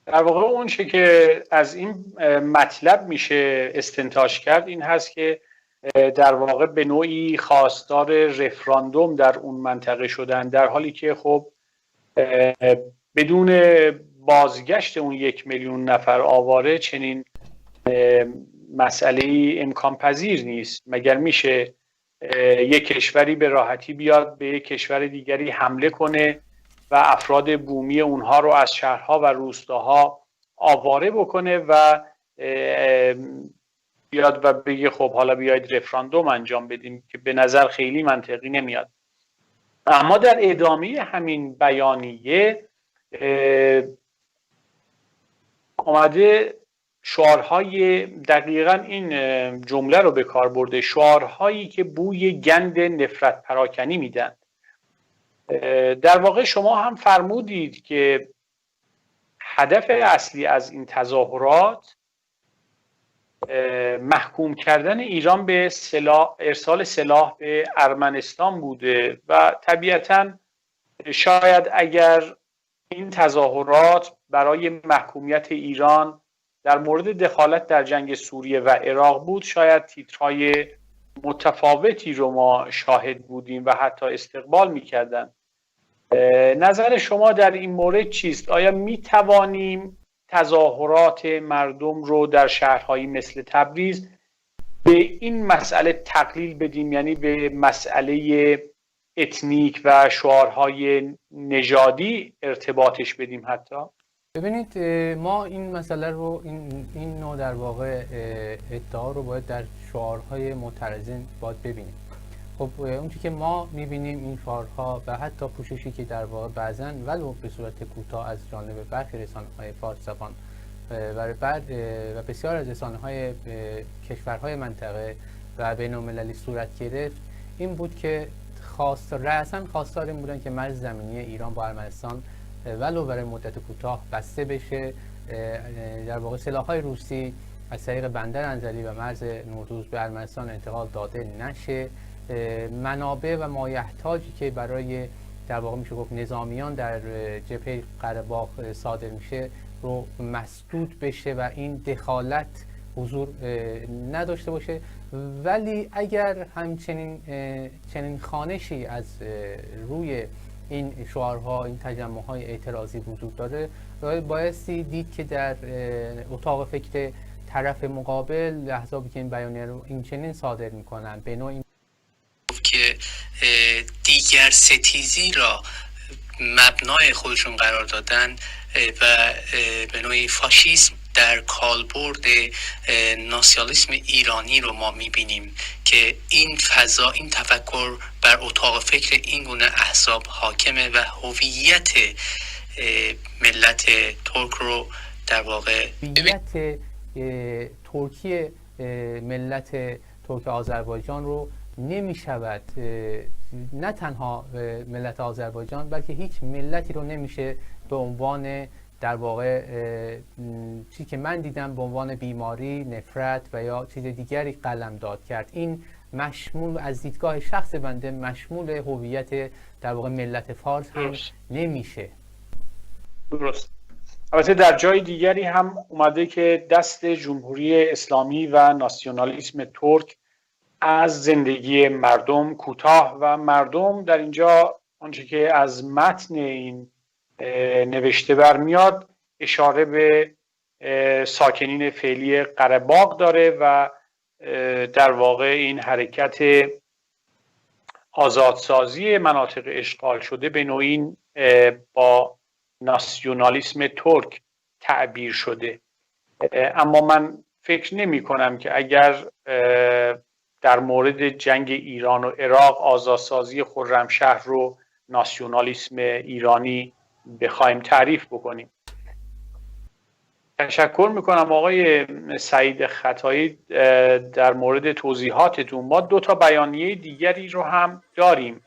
در واقع اون چه که از این مطلب میشه استنتاج کرد این هست که در واقع به نوعی خواستار رفراندوم در اون منطقه شدن، در حالی که خب بدون بازگشت اون 1 میلیون نفر آواره چنین مسئله امکان پذیر نیست. مگر میشه یک کشوری به راحتی بیاد به یک کشور دیگری حمله کنه و افراد بومی اونها رو از شهرها و روستاها آواره بکنه و بیاد و بگه خب حالا بیاید رفراندوم انجام بدیم، که به نظر خیلی منطقی نمیاد. اما در ادامه همین بیانیه اومده شعارهای، دقیقاً این جمله رو به کار برده، شعارهایی که بوی گند نفرت پراکنی میدن. در واقع شما هم فرمودید که هدف اصلی از این تظاهرات محکوم کردن ایران به ارسال سلاح به ارمنستان بوده و طبیعتاً شاید اگر این تظاهرات برای محکومیت ایران در مورد دخالت در جنگ سوریه و عراق بود، شاید تیترهای متفاوتی رو ما شاهد بودیم و حتی استقبال می‌کردن. نظر شما در این مورد چیست؟ آیا می‌توانیم تظاهرات مردم رو در شهرهایی مثل تبریز به این مسئله تقلیل بدیم، یعنی به مسئله اتنیک و شعارهای نژادی ارتباطش بدیم حتی؟ ببینید، ما این مسئله رو این نوع در واقع ادعا رو باید در شعارهای معترضین باید ببینیم. خب اونچه که ما میبینیم این شعارها و حتی پوششی که در واقع بعضاً ولو به صورت کوتاه از جانب برخی رسانه‌های فارس زبان و بسیار از رسانه‌های کشورهای منطقه و بین‌المللی صورت گرفت، این بود که رأساً خواستار این بودن که مرز زمینی ایران با ارمنستان ولو برای مدت کوتاه بسته بشه، در واقع سلاح‌های روسی از طریق بندر انزلی و مرز نوروز به ارمنستان انتقال داده نشه، منابع و مایحتاجی که برای در واقع میشه گفت نظامیان در جبهه قره باغ صادر میشه رو مسدود بشه و این دخالت حضور نداشته باشه. ولی اگر چنین خوانشی از روی این شعارها، این تجمع‌های اعتراضی وجود داره، بایستی دید که در اتاق فکر طرف مقابل احزابی که این بیانیه رو این چنین صادر میکنن به نوعی که دیگر ستیزی را مبنای خودشون قرار دادن و به نوعی فاشیسم در کالبرد ناسیونالیسم ایرانی رو ما میبینیم که این فضا، این تفکر بر اتاق فکر این گونه احزاب حاکمه و هویت ملت ترک رو در واقع هویت ترکی ملت ترک آذربایجان رو نمی شود، نه تنها ملت آذربایجان بلکه هیچ ملتی رو نمیشه به عنوان در واقع چیزی که من دیدم به عنوان بیماری، نفرت و یا چیز دیگری قلمداد کرد. این مشمول از دیدگاه شخص بنده مشمول هویت در واقع ملت فارس هم نمیشه. درست. البته در جای دیگری هم اومده که دست جمهوری اسلامی و ناسیونالیسم ترک از زندگی مردم کوتاه و مردم در اینجا آنچه که از متن این نوشته برمیاد اشاره به ساکنین فعلی قره‌باغ داره و در واقع این حرکت آزادسازی مناطق اشغال شده به نوعی با ناسیونالیسم ترک تعبیر شده. اما من فکر نمی کنم که اگر در مورد جنگ ایران و عراق آزادسازی خرمشهر رو ناسیونالیسم ایرانی بخوایم تعریف بکنیم. تشکر میکنم آقای سعید خطایی در مورد توضیحاتتون. ما 2 تا بیانیه دیگری رو هم داریم.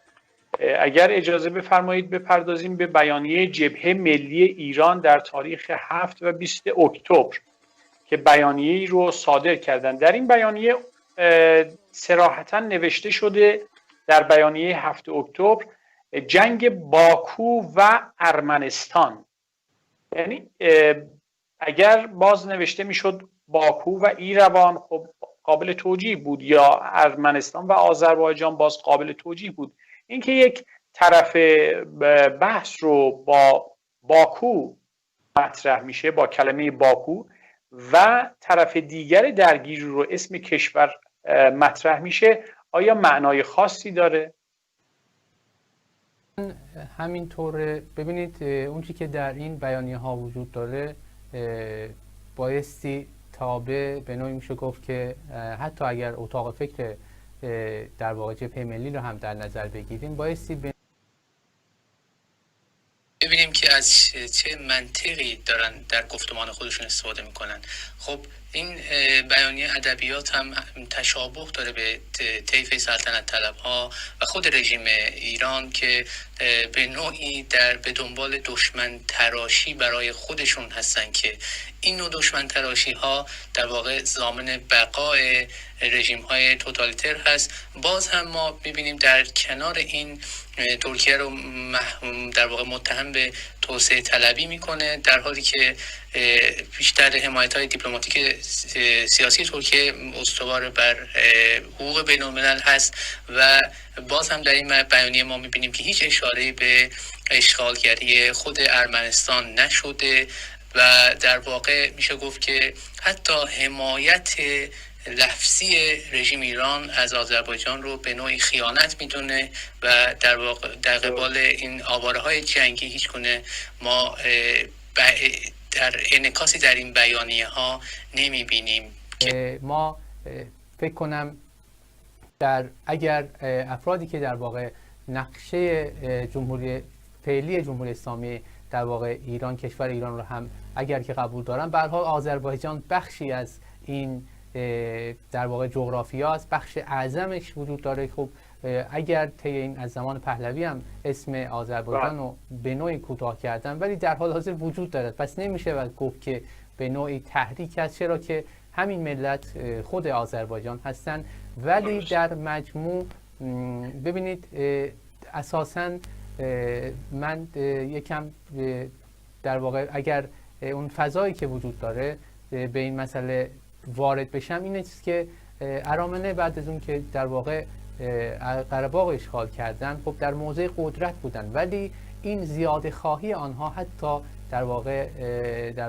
اگر اجازه بفرمایید بپردازیم به بیانیه جبهه ملی ایران در تاریخ 7 و 20 اکتبر که بیانیه‌ای رو صادر کردن. در این بیانیه صراحتاً نوشته شده در بیانیه 7 اکتبر جنگ باکو و ارمنستان، یعنی اگر باز نوشته میشد باکو و ایروان خب قابل توجیه بود، یا ارمنستان و آذربایجان باز قابل توجیه بود. اینکه یک طرف بحث رو با باکو مطرح میشه با کلمه باکو و طرف دیگر درگیری رو اسم کشور مطرح میشه، آیا معنای خاصی داره؟ همینطور ببینید اون چیزی که در این بیانیه ها وجود داره بایستی تابع به نوعی میشه گفت که حتی اگر اتاق فکر در واقع جبهه ملی رو هم در نظر بگیریم بایستی ببینیم که از چه منطقی دارن در گفتمان خودشون استفاده میکنن. خب این بیانیه ادبیات هم تشابه داره به طیف سلطنت طلب ها و خود رژیم ایران که به نوعی به دنبال دشمن تراشی برای خودشون هستن که این نوع دشمن تراشی ها در واقع ضامن بقای رژیم های توتالیتر هست. باز هم ما میبینیم در کنار این ترکیه رو در واقع متهم به توسعه طلبی میکنه، در حالی که بیشتر حمایت های دیپلماتیک سیاسی ترکیه استوار بر حقوق بین الملل هست. و باز هم در این بیانیه ما میبینیم که هیچ اشاره‌ای به اشغالگری خود ارمنستان نشده و در واقع میشه گفت که حتی حمایت لفظی رژیم ایران از آذربایجان رو به نوعی خیانت میدونه و در واقع در قبال این آواره‌های جنگی هیچ گونه ما در انعکاسی در این بیانیه ها نمیبینیم. ما فکر کنم اگر افرادی که در واقع نقشه فعلی جمهوری اسلامی در واقع ایران، کشور ایران رو هم اگر که قبول دارن، به هر حال آذربایجان بخشی از این در واقع جغرافیا است، بخش اعظمش وجود داره. خب اگر طی این از زمان پهلوی هم اسم آذربایجان رو به نوعی کوتاه کردن ولی در حال حاضر وجود داره، پس نمیشه و گفت که به نوعی تحریک است، چرا که همین ملت خود آذربایجان هستن. ولی در مجموع ببینید اساساً من یکم در واقع اگر اون فضایی که وجود داره به این مسئله وارد بشم، اینه چیز که ارامنه بعد از اون که در واقع قره‌باغ اشغال کردن خب در موضع قدرت بودن، ولی این زیاده خواهی آنها حتی در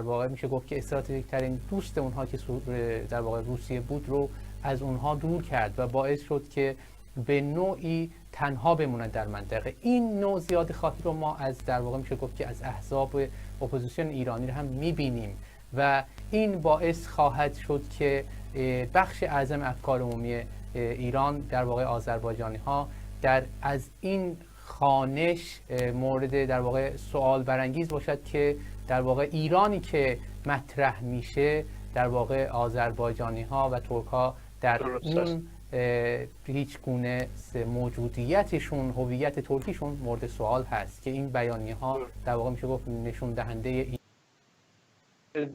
واقع میشه گفت که استراتژیک ترین دوست اونها که در واقع روسیه بود رو از اونها دور کرد و باعث شد که به نوعی تنها بمونن در منطقه. این نوع زیاده خواهی رو ما از در واقع میشه گفت که از احزاب اپوزیسیون ایرانی رو هم میبینیم و این باعث خواهد شد که بخش اعظم افکار عمومی ایران در واقع آذربایجانی ها از این خوانش مورد در واقع سوال برانگیز باشد که در واقع ایرانی که مطرح میشه در واقع آذربایجانی ها و ترک ها در اون هیچ گونه موجودیتشون، هویت ترکیشون مورد سوال هست که این بیانیه ها در واقع میشه گفت نشون دهنده این.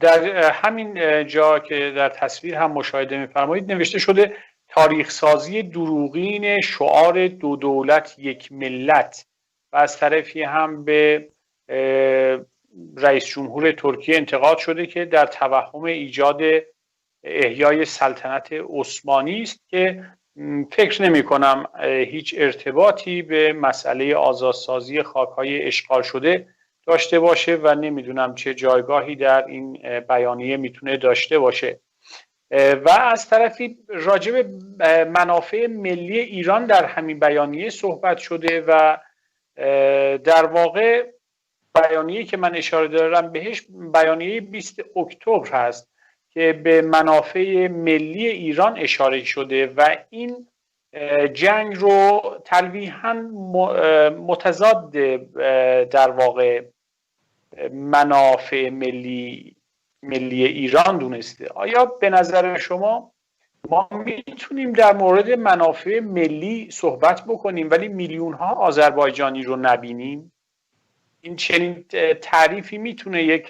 در همین جا که در تصویر هم مشاهده می‌فرمایید نوشته شده تاریخ سازی دروغین شعار دو دولت یک ملت و از طرفی هم به رئیس جمهور ترکیه انتقاد شده که در توهم ایجاد احیای سلطنت عثمانی است که فکر نمی کنم هیچ ارتباطی به مسئله آزادسازی خاک‌های اشغال شده داشته باشه و نمیدونم چه جایگاهی در این بیانیه میتونه داشته باشه. و از طرفی راجع به منافع ملی ایران در همین بیانیه صحبت شده و در واقع بیانیه که من اشاره دارم بهش بیانیه 20 اکتبر هست که به منافع ملی ایران اشاره شده و این جنگ رو تلویحاً متضاد در واقع منافع ملی ایران دونسته. آیا به نظر شما ما میتونیم در مورد منافع ملی صحبت بکنیم ولی میلیون ها آذربایجانی رو نبینیم؟ این چنین تعریفی میتونه یک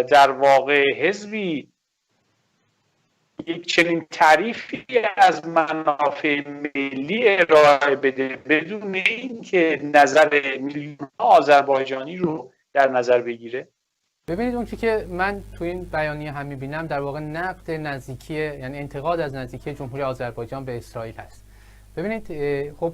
در واقع حزبی یک چنین تعریفی از منافع ملی ارائه بده بدون اینکه نظر میلیون ها آذربایجانی رو در نظر بگیره؟ ببینید اون چیزی که من تو این بیانیه هم میبینم در واقع نقد نزدیکی، یعنی انتقاد از نزدیکی جمهوری آذربایجان به اسرائیل هست. ببینید خب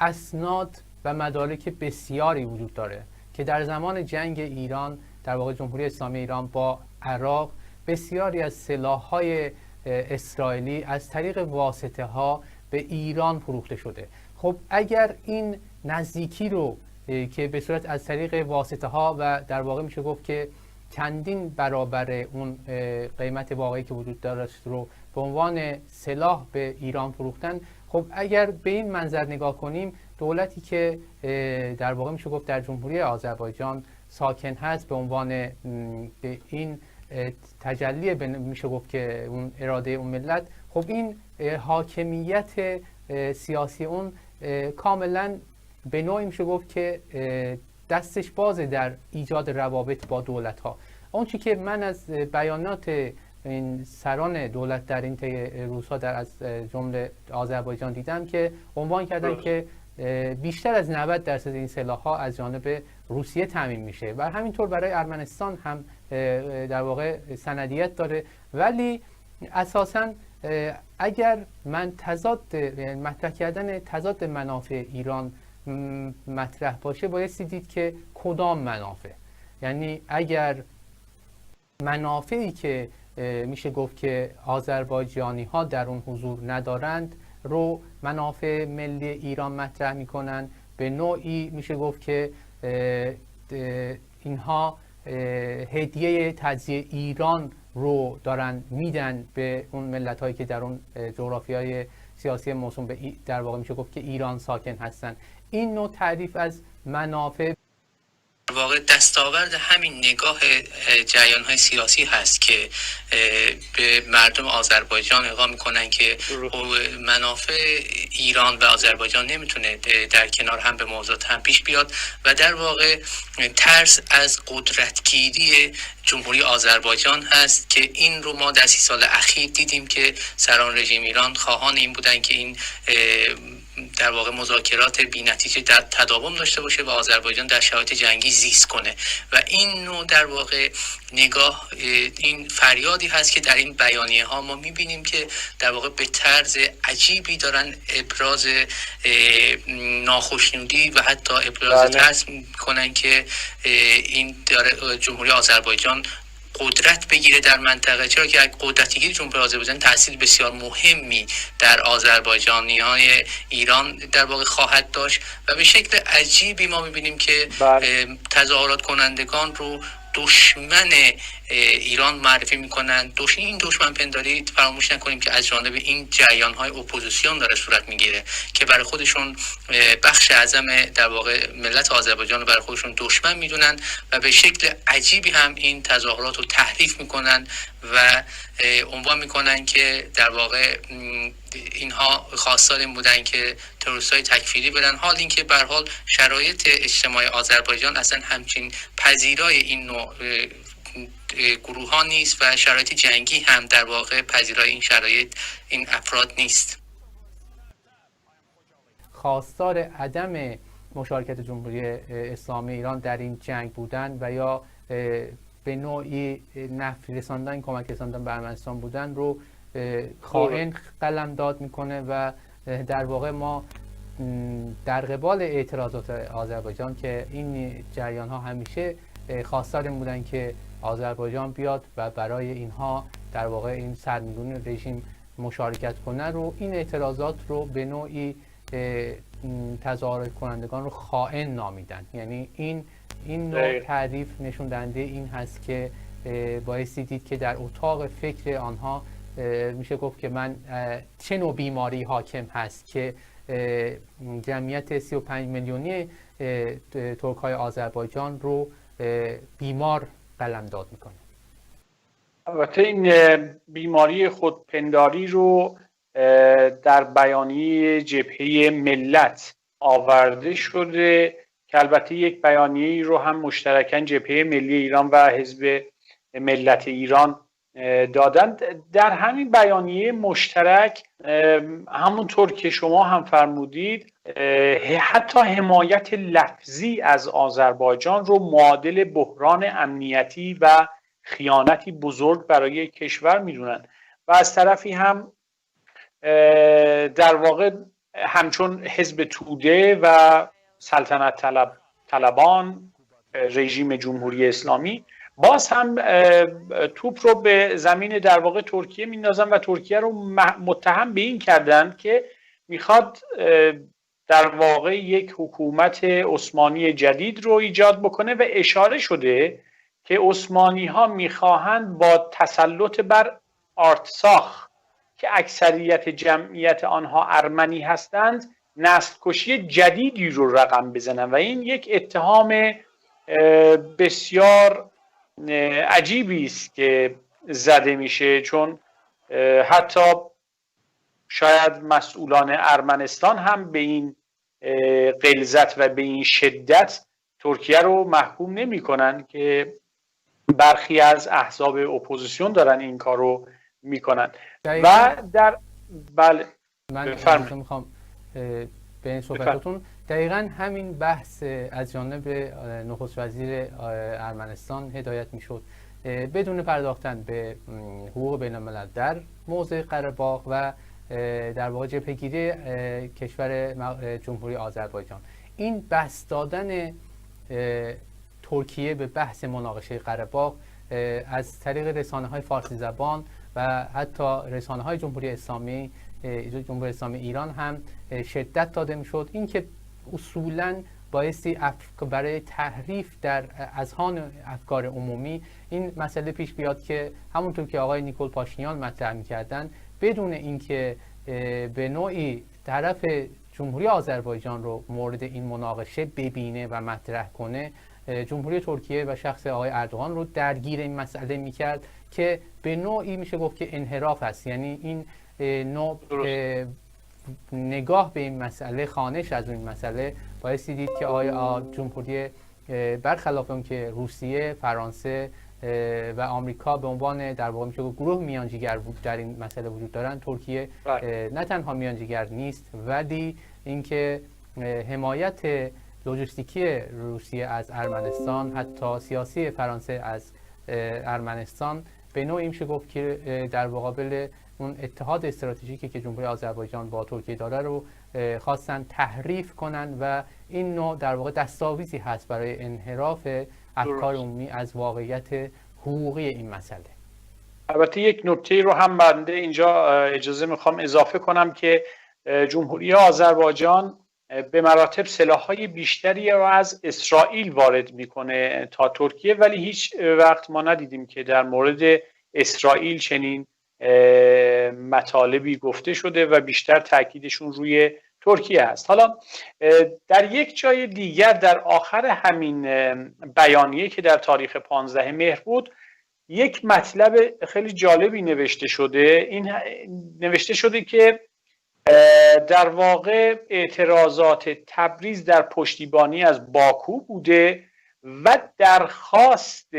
اسناد و مدارک بسیاری وجود داره که در زمان جنگ ایران در واقع جمهوری اسلامی ایران با عراق بسیاری از سلاح‌های اسرائیلی از طریق واسطه ها به ایران فروخته شده. خب اگر این نزدیکی رو که به صورت از طریق واسطه ها و در واقع میشه گفت که چندین برابر اون قیمت واقعی که وجود داشت رو به عنوان سلاح به ایران فروختن، خب اگر به این منظر نگاه کنیم دولتی که در واقع میشه گفت در جمهوری آذربایجان ساکن هست به عنوان این تجلی میشه گفت که اون اراده اون ملت، خب این حاکمیت سیاسی اون کاملا به نوعی میشه گفت که دستش بازه در ایجاد روابط با دولت ها. اون چی که من از بیانات این سران دولت در این روزها در از جمله آذربایجان دیدم که عنوان کردن که بیشتر از 90% این سلاح‌ها از جانب روسیه تامین میشه و همینطور برای ارمنستان هم در واقع سندیت داره. ولی اساساً اگر من مطرح کردن تضاد منافع ایران مطرح باشه بایستی دید که کدام منافع، یعنی اگر منافعی که میشه گفت که آذربایجانی ها در اون حضور ندارند رو منافع ملی ایران مطرح میکنن، به نوعی میشه گفت که اینها هدیه تجزیه ایران رو دارن میدن به اون ملت هایی که در اون جغرافیای سیاسی موسوم به در واقع میشه گفت که ایران ساکن هستن. این نوع تعریف از منافع واقع دستاورد همین نگاه جریان‌های سیاسی هست که به مردم آذربایجان القا میکنن که منافع ایران و آذربایجان نمیتونه در کنار هم به موضوعات هم پیش بیاد و در واقع ترس از قدرتگیری جمهوری آذربایجان هست که این رو ما در 30 سال اخیر دیدیم که سران رژیم ایران خواهان این بودن که این در واقع مذاکرات بی‌نتیجه در تداوم داشته باشه و آذربایجان در شرایط جنگی زیست کنه و این نوع در واقع نگاه، این فریادی هست که در این بیانیه ها ما میبینیم که در واقع به طرز عجیبی دارن ابراز ناخوشنودی و حتی ابراز ترس میکنن که این جمهوری آذربایجان قدرت بگیره در منطقه، چرا که قدرتگیری جمهوری آذربایجان تاثیر بسیار مهمی در آذربایجانی‌های ایران در واقع خواهد داشت و به شکل عجیبی ما می‌بینیم که تظاهرات کنندگان رو دشمن ایران معرفی میکنن. این دشمن پنداری فراموش نکنیم که از جانب این جریان های اپوزیسیون داره صورت میگیره که برای خودشون بخش اعظم در واقع ملت آذربایجان رو برای خودشون دشمن میدونن و به شکل عجیبی هم این تظاهرات رو تحریف میکنن و عنوان میکنن که در واقع اینها خواستار این بودن که تروریست‌های تکفیری بدن، حال اینکه به هر حال شرایط اجتماعی آذربایجان اصلا همچین پذیرای این نوع گروه ها نیست و شرایط جنگی هم در واقع پذیرای این شرایط این افراد نیست. خواستار عدم مشارکت جمهوری اسلامی ایران در این جنگ بودن و یا به نوعی نفع رساندن، کمک رساندن به ارمنستان بودن رو خائن قلمداد میکنه و در واقع ما در قبال اعتراضات آذربایجان که این جریان ها همیشه خواستار این بودن که آذربایجان بیاد و برای اینها در واقع این سرنگونی رژیم مشارکت کنه رو، این اعتراضات رو به نوعی تظاهرات کنندگان رو خائن نامیدن. یعنی این نوع تعریف نشون دهنده این هست که بایستی دید که در اتاق فکر آنها میشه گفت که چه نوع بیماری حاکم هست که جمعیت 35 میلیونی ترک‌های آذربایجان رو بیمار قلمداد میکنه. البته این بیماری خودپنداری رو در بیانیه جبهه ملت آورده شده که البته یک بیانیه رو هم مشترکاً جبهه ملی ایران و حزب ملت ایران دادند. در همین بیانیه مشترک همونطور که شما هم فرمودید حتی حمایت لفظی از آذربایجان رو معادل بحران امنیتی و خیانتی بزرگ برای کشور میدونن و از طرفی هم در واقع همچون حزب توده و سلطنت طلبان رژیم جمهوری اسلامی باز هم توپ رو به زمین در واقع ترکیه میندازن و ترکیه رو متهم به این کردن که میخواد در واقع یک حکومت عثمانی جدید رو ایجاد بکنه و اشاره شده که عثمانی ها میخواهند با تسلط بر آرتساخ که اکثریت جمعیت آنها ارمنی هستند نسل کشی جدیدی رو رقم بزنن و این یک اتهام بسیار عجیبی است که زده میشه، چون حتی شاید مسئولان ارمنستان هم به این غلظت و به این شدت ترکیه رو محکوم نمی کنن که برخی از احزاب اپوزیسیون دارن این کار رو میکنن. و در من میخوام به این صحبتاتون دقیقا همین بحث از جانب نخست وزیر ارمنستان هدایت میشد بدون پرداختن به حقوق بین الملل در موضع قره باغ و در واقع جبهه‌گیری کشور جمهوری آذربایجان. این بحث دادن ترکیه به بحث مناقشه قره باغ از طریق رسانه‌های فارسی زبان و حتی رسانه‌های جمهوری اسلامی ایران هم شدت داده میشد. این که اصولاً بایستی برای تحریف در اذهان افکار عمومی این مسئله پیش بیاد که همونطور که آقای نیکول پاشینیان مطرح می‌کردن بدون اینکه به نوعی طرف جمهوری آذربایجان رو مورد این مناقشه ببینه و مطرح کنه، جمهوری ترکیه و شخص آقای اردوغان رو درگیر این مسئله میکرد که به نوعی میشه گفت که انحراف است. یعنی این نوع نگاه به این مسئله، خوانش از این مسئله بایستی دید که آیا جمهوری برخلاف اون که روسیه، فرانسه و آمریکا به عنوان در واقع میشه گروه میانجیگر در این مسئله وجود دارن، ترکیه نه تنها میانجیگر نیست ولی اینکه حمایت لوجستیکی روسیه از ارمنستان، حتی سیاسی فرانسه از ارمنستان به نوعی میشه گفت که در مقابل اون اتحاد استراتژیکی که جمهوری آذربایجان با ترکیه داره رو خواستن تحریف کنن و این نوع در واقع دستاویزی هست برای انحراف افکار عمومی از واقعیت حقوقی این مسئله. البته یک نکته رو هم بنده اینجا اجازه میخوام اضافه کنم که جمهوری آذربایجان به مراتب سلاح‌های بیشتری رو از اسرائیل وارد میکنه تا ترکیه، ولی هیچ وقت ما ندیدیم که در مورد اسرائیل چنین مطالبی گفته شده و بیشتر تاکیدشون روی ترکیه است. حالا در یک جای دیگر در آخر همین بیانیه که در تاریخ 15 مهر بود، یک مطلب خیلی جالبی نوشته شده. این نوشته شده که در واقع اعتراضات تبریز در پشتیبانی از باکو بوده و درخواست،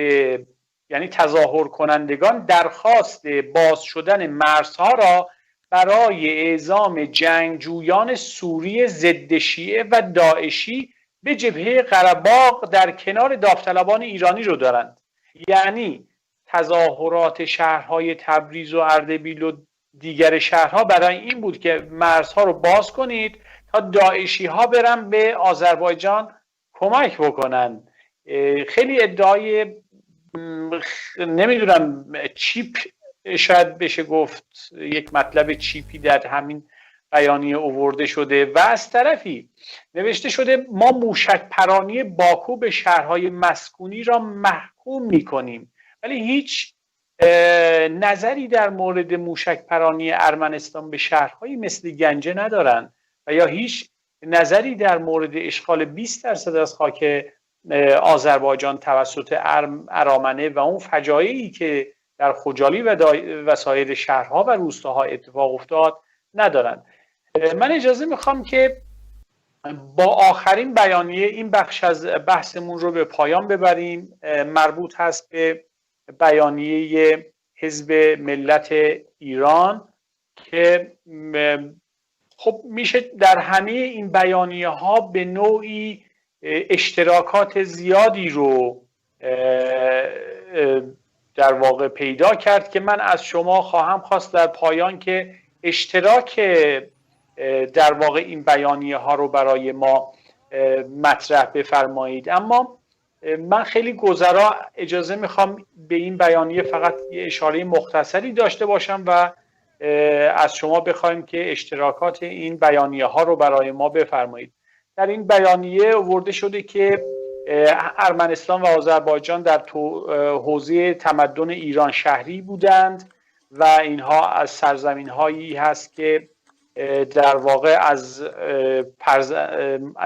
یعنی تظاهر کنندگان درخواست باز شدن مرزها را برای اعزام جنگجویان سوری ضد شیعه و داعشی به جبهه قره‌باغ در کنار داوطلبان ایرانی رو دارند. یعنی تظاهرات شهرهای تبریز و اردبیل و دیگر شهرها برای این بود که مرزها رو باز کنید تا داعشی ها برن به آذربایجان کمک بکنن. خیلی ادعای نمیدونم چیپ شاید بشه گفت، یک مطلب چیپی در همین بیانیه آورده شده و از طرفی نوشته شده ما موشک پرانی باکو به شهرهای مسکونی را محکوم میکنیم، ولی هیچ نظری در مورد موشک پرانی ارمنستان به شهرهایی مثل گنجه ندارن و یا هیچ نظری در مورد اشغال 20% از خاک آذربایجان توسط ارامنه و اون فجایعی که در خوجالی و سایر شهرها و روستاها اتفاق افتاد ندارن. من اجازه میخوام که با آخرین بیانیه این بخش از بحثمون رو به پایان ببریم. مربوط هست به بیانیه حزب ملت ایران که خب میشه در همه این بیانیه ها به نوعی اشتراکات زیادی رو در واقع پیدا کرد که من از شما خواهم خواست در پایان که اشتراک در واقع این بیانیه ها رو برای ما مطرح بفرمایید. اما من خیلی گذرا اجازه میخوام به این بیانیه فقط یه اشاره مختصری داشته باشم و از شما بخوایم که اشتراکات این بیانیه ها رو برای ما بفرمایید. در این بیانیه آورده شده که ارمنستان و آذربایجان در حوزه تمدن ایران شهری بودند و اینها از سرزمین هایی هست که در واقع از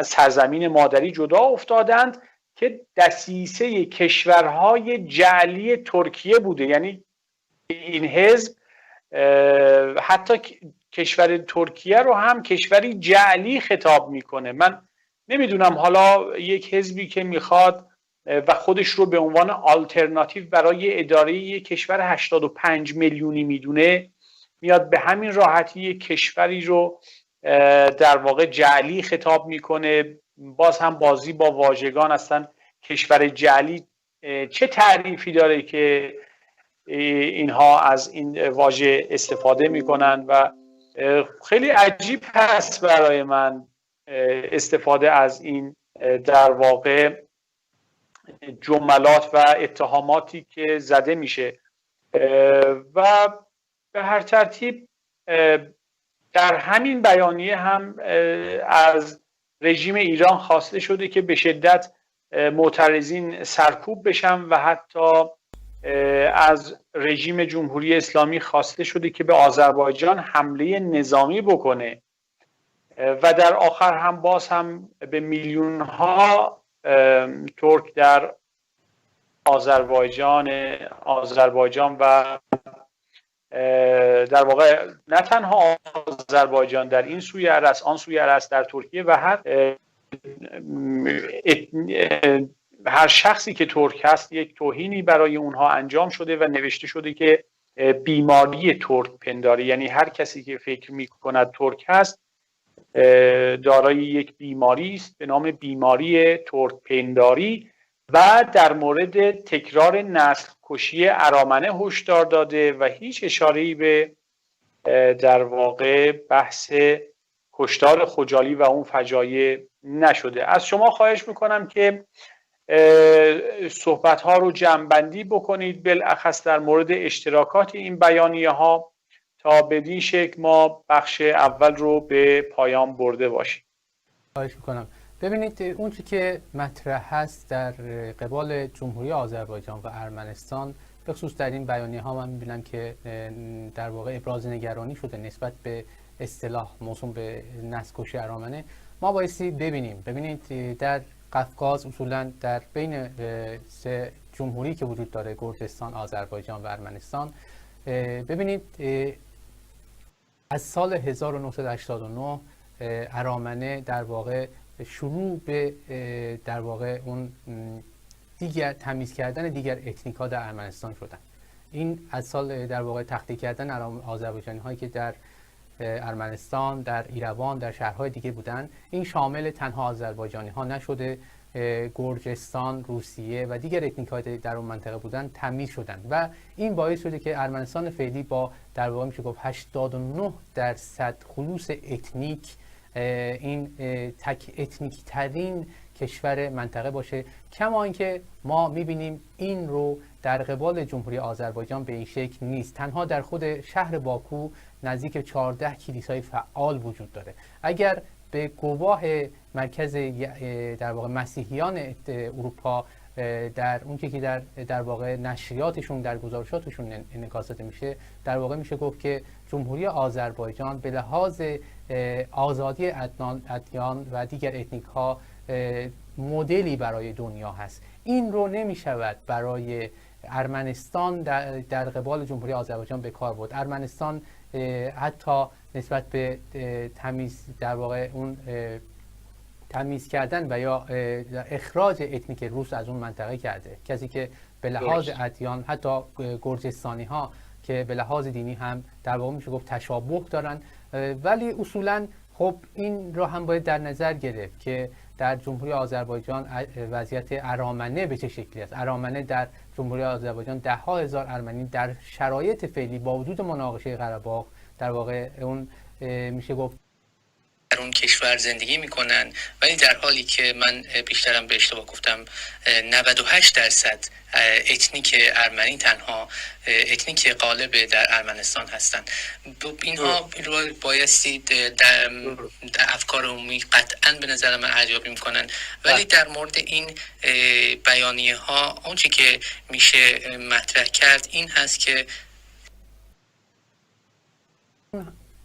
سرزمین مادری جدا افتادند که دسیسه کشورهای جعلی ترکیه بوده. یعنی این حزب حتی کشور ترکیه رو هم کشوری جعلی خطاب میکنه. من نمیدونم حالا یک حزبی که میخواد و خودش رو به عنوان آلترناتیو برای اداره یک کشور 85 میلیونی میدونه، میاد به همین راحتی یک کشوری رو در واقع جعلی خطاب میکنه. باز هم بازی با واژگان، اصلا کشور جعلی چه تعریفی داره که اینها از این واژه استفاده میکنن و خیلی عجیب هست برای من استفاده از این در واقع جملات و اتهاماتی که زده میشه. و به هر ترتیب در همین بیانیه هم از رژیم ایران خواسته شده که به شدت معترضین سرکوب بشن و حتی از رژیم جمهوری اسلامی خواسته شده که به آذربایجان حمله نظامی بکنه و در آخر هم باز هم به میلیون ها ترک در آذربایجان و در واقع نه تنها آذربایجان، در این سوی ارس آن سوی ارس در ترکیه و هر شخصی که ترک هست یک توهینی برای اونها انجام شده و نوشته شده که بیماری ترک پنداری، یعنی هر کسی که فکر میکند ترک هست دارای یک بیماری است به نام بیماری ترک پنداری و در مورد تکرار نسل کشی ارامنه هشدار داده و هیچ اشاره‌ای به در واقع بحث کشتار خوجالی و اون فجایع نشده. از شما خواهش میکنم که صحبت‌ها رو جمع‌بندی بکنید، بالاخص در مورد اشتراکات این بیانیه ها، تا بدین شکل ما بخش اول رو به پایان برده باشیم. خواهش میکنم. ببینید اون چی که مطرح هست در قبال جمهوری آذربایجان و ارمنستان، به خصوص در این بیانیه ها من میبینم که در واقع ابراز نگرانی شده نسبت به اصطلاح موسوم به نسل‌کشی ارامنه. ما بایستی ببینید در قفقاز اصولا در بین سه جمهوری که وجود داره، گرجستان، آذربایجان و ارمنستان، ببینید از سال 1989 ارامنه در واقع شروع به در واقع اون دیگر تمیز کردن دیگر اتنیک‌ها در ارمنستان شدن. این از سال در واقع تخلیه کردن آذربایجانی هایی که در ارمنستان، در ایروان، در شهرهای دیگه بودن، این شامل تنها آذربایجانی ها نشده، گرجستان، روسیه و دیگر اتنیک‌های در اون منطقه بودن تمیز شدن و این باعث شده که ارمنستان فعلی با در واقع میشه گفت 89% خلوص اتنیک این تک اتنیکی ترین کشور منطقه باشه. کما اینکه ما میبینیم این رو در قبال جمهوری آذربایجان به این شکل نیست. تنها در خود شهر باکو نزدیک 14 کلیسای فعال وجود داره. اگر به گواه مرکز در واقع مسیحیان اروپا در اون که در واقع نشریاتشون، در گزارشاتشون انعکاس داده میشه، در واقع میشه گفت که جمهوری آذربایجان به لحاظ آزادی ادیان و دیگر اتنیک ها مدلی برای دنیا هست. این رو نمیشود برای ارمنستان در قبال جمهوری آذربایجان به کار برد. ارمنستان حتی نسبت به در واقع اون تمیز کردن و یا اخراج اتنیک روس از اون منطقه کرده. کسی که به لحاظ ادیان، حتی گرجستانی ها که به لحاظ دینی هم در واقع میشه گفت تشابه دارن، ولی اصولا خب این رو هم باید در نظر گرفت که در جمهوری آذربایجان وضعیت ارامنه به چه شکلی است. ارامنه در جمهوری آذربایجان 10,000 ارمنی در شرایط فعلی با وجود مناقشه قره باغ در واقع اون میشه گفت در اون کشور زندگی میکنن، ولی در حالی که من بیشترم به اشتباه گفتم 98% اتنیک ارمنی تنها اتنیک غالب در ارمنستان هستند. اینها رو بایستی در افکار عمومی قطعا به نظر من ارزیابی میکنن، ولی در مورد این بیانیه ها اونچه که میشه مطرح کرد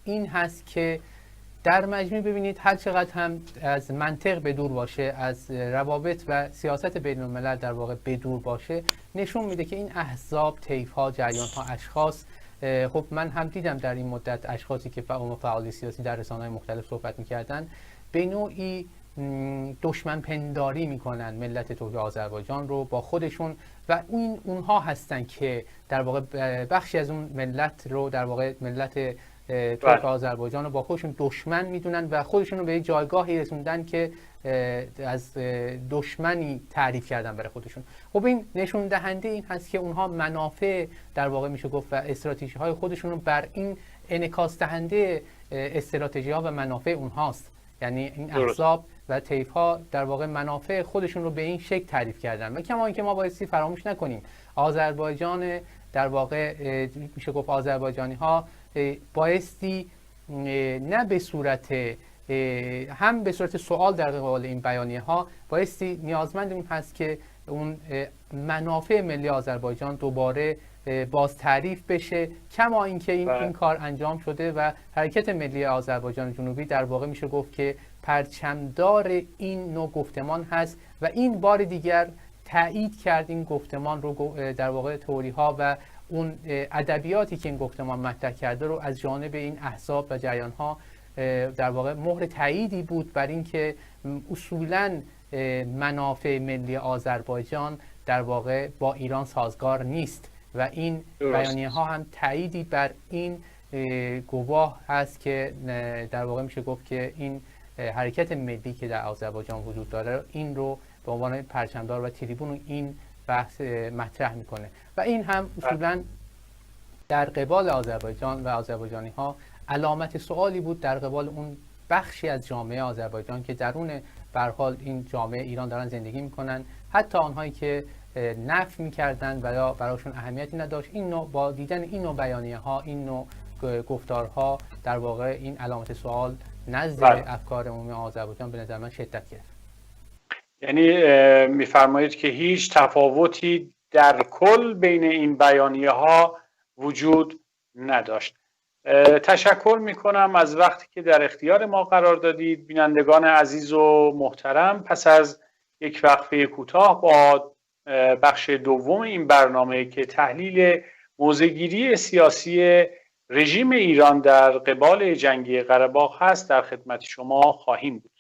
این هست که در مجموع ببینید هر چقدر هم از منطق به دور باشه، از روابط و سیاست بین الملل در واقع به دور باشه، نشون میده که این احزاب، طیف‌ها، جریان‌ها، اشخاص، خب من هم دیدم در این مدت اشخاصی که فعال سیاسی در رسانه‌های مختلف صحبت می‌کردن، به نوعی دشمن پنداری میکنن ملت ترک آذربایجان رو با خودشون و اونها هستن که در واقع بخشی از اون ملت رو در واقع ملت ترک آذربایجان رو با خودشون دشمن میدونن و خودشون رو به یک جایگاهی رسوندن که از دشمنی تعریف کردن برای خودشون. خب این نشون دهنده این هست که اونها منافع در واقع میشه گفت و استراتژی های خودشون رو بر این انعکاس دهنده استراتژی ها و منافع اونهاست. یعنی این احزاب و طیف ها در واقع منافع خودشون رو به این شکل تعریف کردن و کما اینکه ما بایستی فراموش نکنیم آذربایجان در واقع میشه گفت آذربایجانی ها بایستی نه به صورت هم به صورت سوال در قبال این بیانیه ها بایستی نیازمند اون هست که اون منافع ملی آذربایجان دوباره باز تعریف بشه، کما اینکه این کار انجام شده و حرکت ملی آذربایجان جنوبی در واقع میشه گفت که پرچمدار این نوع گفتمان هست و این بار دیگر تایید کرد این گفتمان رو در واقع تئوری ها و اون ادبیاتی که این گفتمان مطرح کرده رو از جانب این احزاب و جریان ها در واقع مهر تاییدی بود بر اینکه اصولاً منافع ملی آذربایجان در واقع با ایران سازگار نیست و این بیانیه ها هم تاییدی بر این گواه هست که در واقع میشه گفت که این حرکت ملی که در آذربایجان وجود داره این رو به عنوان پرچمدار و تریبون این بحث مطرح میکنه و این هم اصولا در قبال آذربایجان و آذربایجانی ها علامت سوالی بود در قبال اون بخشی از جامعه آذربایجان که درون به هر حال این جامعه ایران دارن زندگی میکنن، حتی آنهایی که نفی میکردن و یا براشون اهمیتی نداشت. این نوع با دیدن این نوع بیانیه ها، این نوع گفتارها در واقع این علامت سوال نزد افکار عمومی آذربایجان به نظر من شدت گرفت. یعنی میفرمایید که هیچ تفاوتی در کل بین این بیانیه ها وجود نداشت. تشکر میکنم از وقتی که در اختیار ما قرار دادید. بینندگان عزیز و محترم، پس از یک وقفه کوتاه با بخش دوم این برنامه که تحلیل موضع‌گیری سیاسی رژیم ایران در قبال جنگ قره باغ هست در خدمت شما خواهیم بود.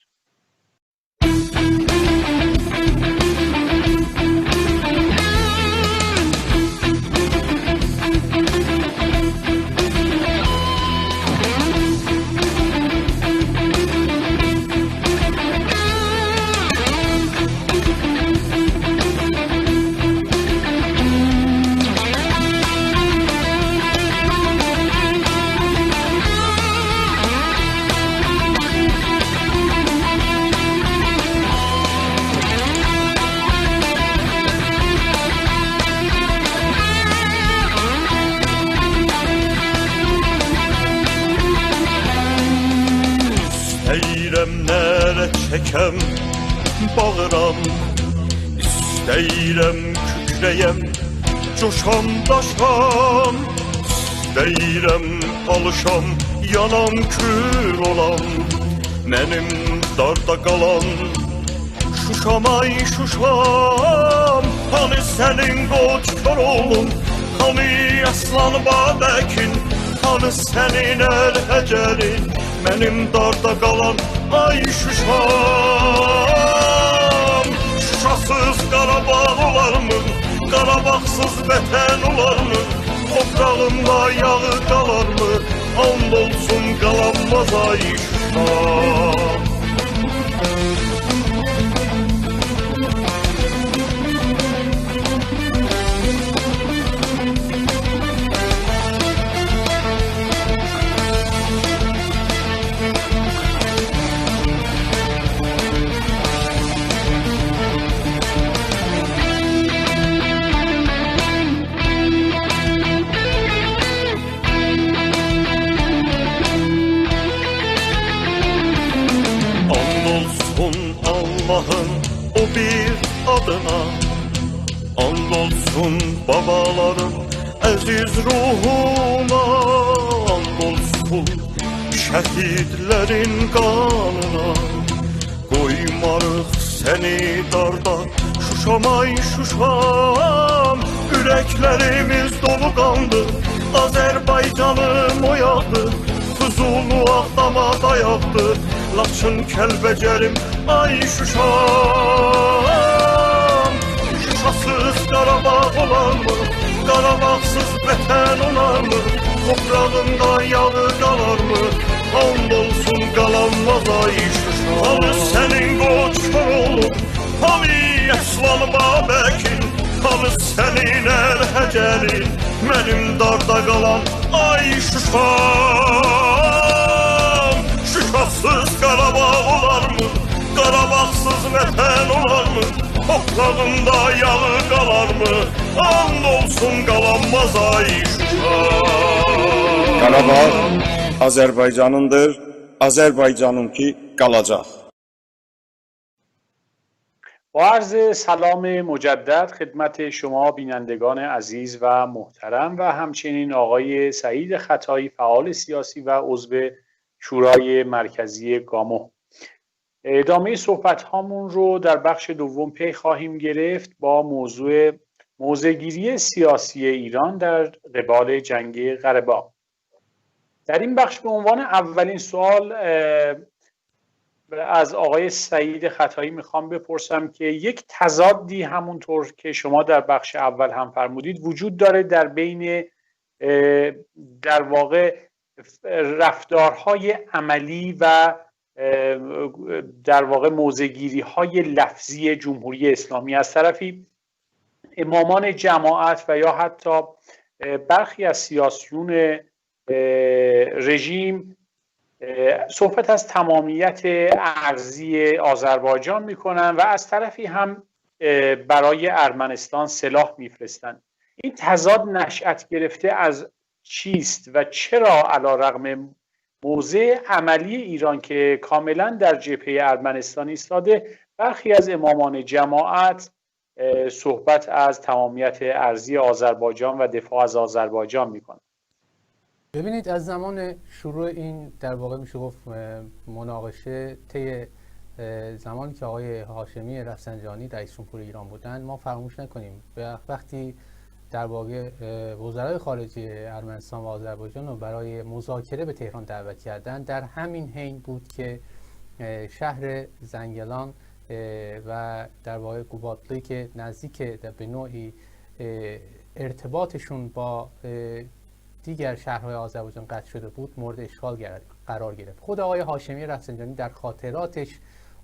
Çəkəm, bağıram, istəyirəm kükrəyəm, coşam, daşam, istəyirəm alışam, yanan kür olam, mənim darda qalan Şuşam, ay Şuşam, hani sənin qoç Koroğlun, hani Aslan Babəkin, hani sənin Ərhəcərin, mənim darda qalan ay Şuşam, Şuşasız Qarabağ olarmı, Qarabağsız vətən olarmı, toprağımda yağı qalarmı, and olsun qalanmaz ay Şuşam. Allah'ın o bir adına, and olsun babaların əziz ruhuna, and olsun şəhidlərin qanına. Qoymarıq səni darda, Şuşam, ay Şuşam, ürəklərimiz dolu qandı, Azərbaycanım oyaqdı, Füzulu Ağdama dayaqdı, Laçın Kəlbəcərim, ay Şuşam, Şuşasız Qarabağ olarmı, Qarabağsız vətən olarmı, toprağında yağı qalarmı, and olsun qalanmaz ay Şuşam. Hani sənin qoç Koroğlun, hani Aslan Babəkin, hani sənin Ərhəcərin, mənim darda qalan ay Şuşam. Şuşasız Qarabağ olarmı, Qarabağsız vətən olarmı, toprağında yağı qalarmı, and olsun qalanmaz ay Şuşam. Qarabağ Azərbaycanındır, Azərbaycanınki qalacaq. با عرض سلام مجدد خدمت شما بینندگان عزیز و محترم و همچنین آقای سعید خطایی، فعال سیاسی و عضو شورای مرکزی گامو. ادامه صحبت هامون رو در بخش دوم پی خواهیم گرفت با موضوع موضع‌گیری سیاسی ایران در قبال جنگ قره باغ. در این بخش به عنوان اولین سوال از آقای سعید خطایی میخوام بپرسم که یک تضادی همونطور که شما در بخش اول هم فرمودید وجود داره در بین در واقع رفتارهای عملی و در واقع موضع‌گیری‌های لفظی جمهوری اسلامی از طرفی امامان جماعت و یا حتی برخی از سیاسیون رژیم صحبت از تمامیت ارضی آذربایجان میکنن و از طرفی هم برای ارمنستان سلاح میفرستن. این تضاد نشأت گرفته از چیست و چرا علیرغم موضع عملی ایران که کاملا در جبهه ارمنستان ایستاده، برخی از امامان جماعت صحبت از تمامیت ارضی آذربایجان و دفاع از آذربایجان میکنند. ببینید، از زمان شروع این در واقع میشه گفت مناقشه، طی زمانی که آقای هاشمی رفسنجانی رئیس جمهور ایران بودن، ما فراموش نکنیم وقتی در واقع وزرای خارجه ارمنستان و آذربایجان رو برای مذاکره به تهران دعوت کردن، در همین حین بود که شهر زنگلان و در واقع قوبادلی که نزدیک به نوعی ارتباطشون با دیگر شهرهای آذربایجان قطع شده بود، مورد اشغال قرار گرفت. خود آقای هاشمی رفسنجانی در خاطراتش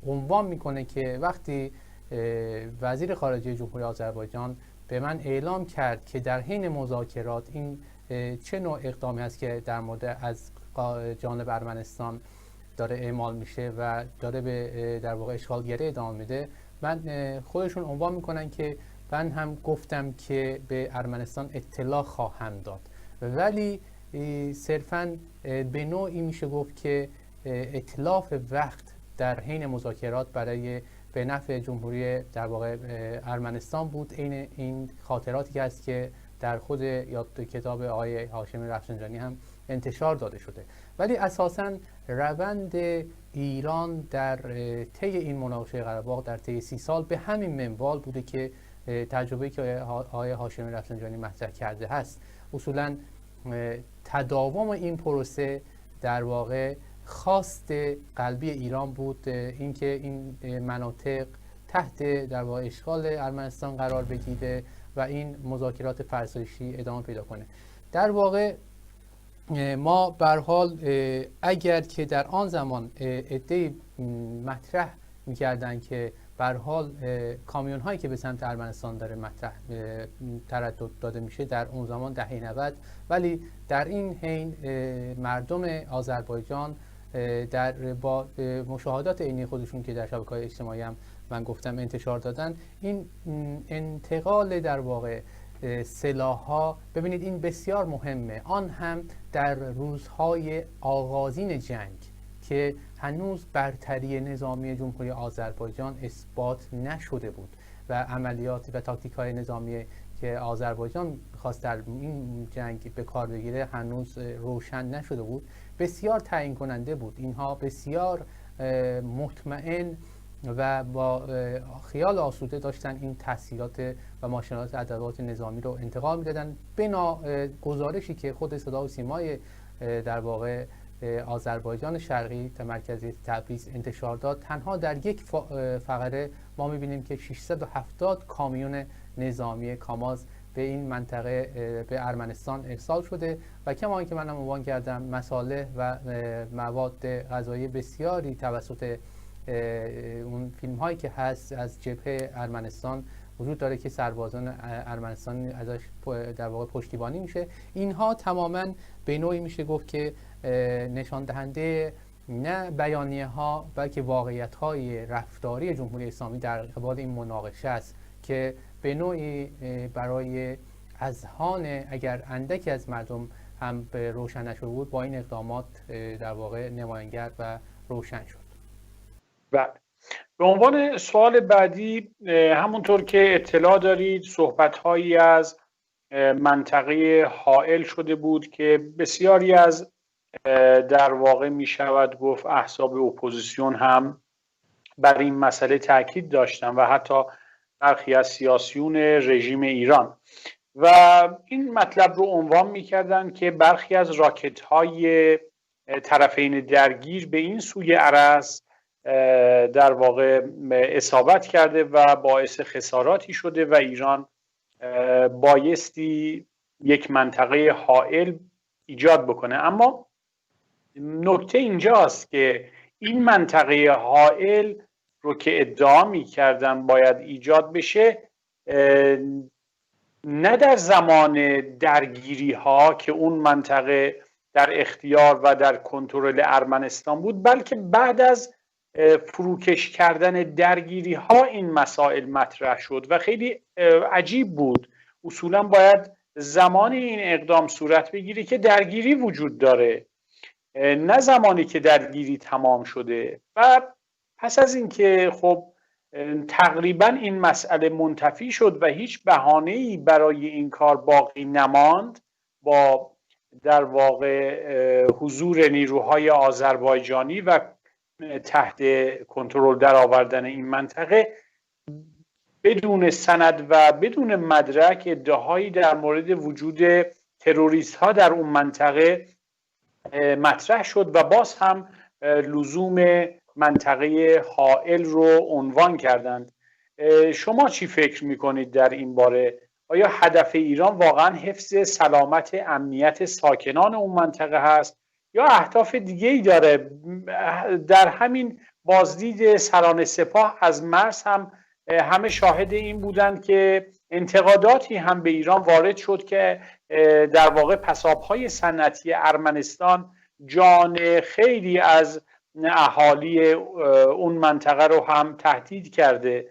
عنوان میکنه که وقتی وزیر خارجه جمهوری آذربایجان به من اعلام کرد که در حین مذاکرات این چه نوع اقدامی هست که در مورد از جانب ارمنستان داره اعمال میشه و داره به در واقع اشغالگری ادامه میده، من خودشون عنوان میکنن که من هم گفتم که به ارمنستان اطلاع خواهم داد، ولی صرفاً به نوعی میشه گفت که اتلاف وقت در حین مذاکرات برای به نفع جمهوری در واقع ارمنستان بود. این خاطراتی که هست که در خود یاد کتاب آقای هاشمی رفسنجانی هم انتشار داده شده. ولی اساساً روند ایران در طی این مناقشه قره باغ در طی 30 سال به همین منوال بوده که تجربه‌ای که آقای هاشمی رفسنجانی مطرح کرده هست. اصولاً تداوم این پروسه در واقع خواست قلبی ایران بود، اینکه این مناطق تحت در واقع اشغال ارمنستان قرار بگیره و این مذاکرات فرسایشی ادامه پیدا کنه. در واقع ما به هر حال اگر که در آن زمان عده‌ای مطرح می‌کردن که به هر حال کامیون هایی که به سمت ارمنستان داره تردد داده میشه در اون زمان دهه 90، ولی در این حین مردم آذربایجان با مشاهدات عینی خودشون که در شبکه‌های اجتماعی هم من گفتم انتشار دادن، این انتقال در واقع سلاح‌ها، ببینید این بسیار مهمه، آن هم در روزهای آغازین جنگ که هنوز برتری نظامی جمهوری آذربایجان اثبات نشده بود و عملیات و تاکتیک‌های نظامی که آذربایجان خواست در این جنگ به کار بگیره هنوز روشن نشده بود، بسیار تعیین کننده بود. اینها بسیار مطمئن و با خیال آسوده داشتن این تسهیلات و ماشینات ادوات نظامی رو انتقال میدادن. بنا گزارشی که خود صدا و سیمای در واقع آذربایجان شرقی مرکزی تبریز انتشار داد، تنها در یک فقره ما میبینیم که 670 کامیون نظامی کاماز به این منطقه به ارمنستان ارسال شده و کما اینکه منم عنوان کردم مساله و مواد غذایی بسیاری توسط اون فیلم هایی که هست از جبهه ارمنستان وجود داره که سربازان ارمنستان ازش در واقع پشتیبانی میشه. اینها تماما به نوعی میشه گفت که نشان دهنده نه بیانیه ها بلکه واقعیت های رفتاری جمهوری اسلامی در قبال این مناقشه است که به نوعی برای اذهان اگر اندکی از مردم هم به روشن نشده بود با این اقدامات در واقع نمایانگر و روشن شد. بله. به عنوان سوال بعدی، همونطور که اطلاع دارید صحبت‌هایی از منطقه حائل شده بود که بسیاری از در واقع می شود گفت احزاب اپوزیسیون هم بر این مسئله تاکید داشتن و حتی برخی از سیاسیون رژیم ایران و این مطلب رو عنوان می کردن که برخی از راکت های طرفین درگیر به این سوی ارز در واقع اصابت کرده و باعث خساراتی شده و ایران بایستی یک منطقه حائل ایجاد بکنه. اما نکته اینجاست که این منطقه حائل رو که ادعا می‌کردن باید ایجاد بشه، نه در زمان درگیری ها که اون منطقه در اختیار و در کنترل ارمنستان بود، بلکه بعد از فروکش کردن درگیری ها این مسائل مطرح شد و خیلی عجیب بود. اصولا باید زمان این اقدام صورت بگیره که درگیری وجود داره. نه زمانی که درگیری تمام شده. و پس از اینکه خب تقریبا این مسئله منتفی شد و هیچ بهانه‌ای برای این کار باقی نماند، با در واقع حضور نیروهای آذربایجانی و تحت کنترل در آوردن این منطقه، بدون سند و بدون مدرک ادعاهایی در مورد وجود تروریست ها در اون منطقه مطرح شد و باز هم لزوم منطقه حائل رو عنوان کردند. شما چی فکر میکنید در این باره؟ آیا هدف ایران واقعا حفظ سلامت امنیت ساکنان اون منطقه هست یا اهداف دیگه‌ای داره؟ در همین بازدید سران سپاه از مرز هم همه شاهد این بودند که انتقاداتی هم به ایران وارد شد که در واقع پساب‌های صنعتی ارمنستان جان خیلی از اهالی اون منطقه رو هم تهدید کرده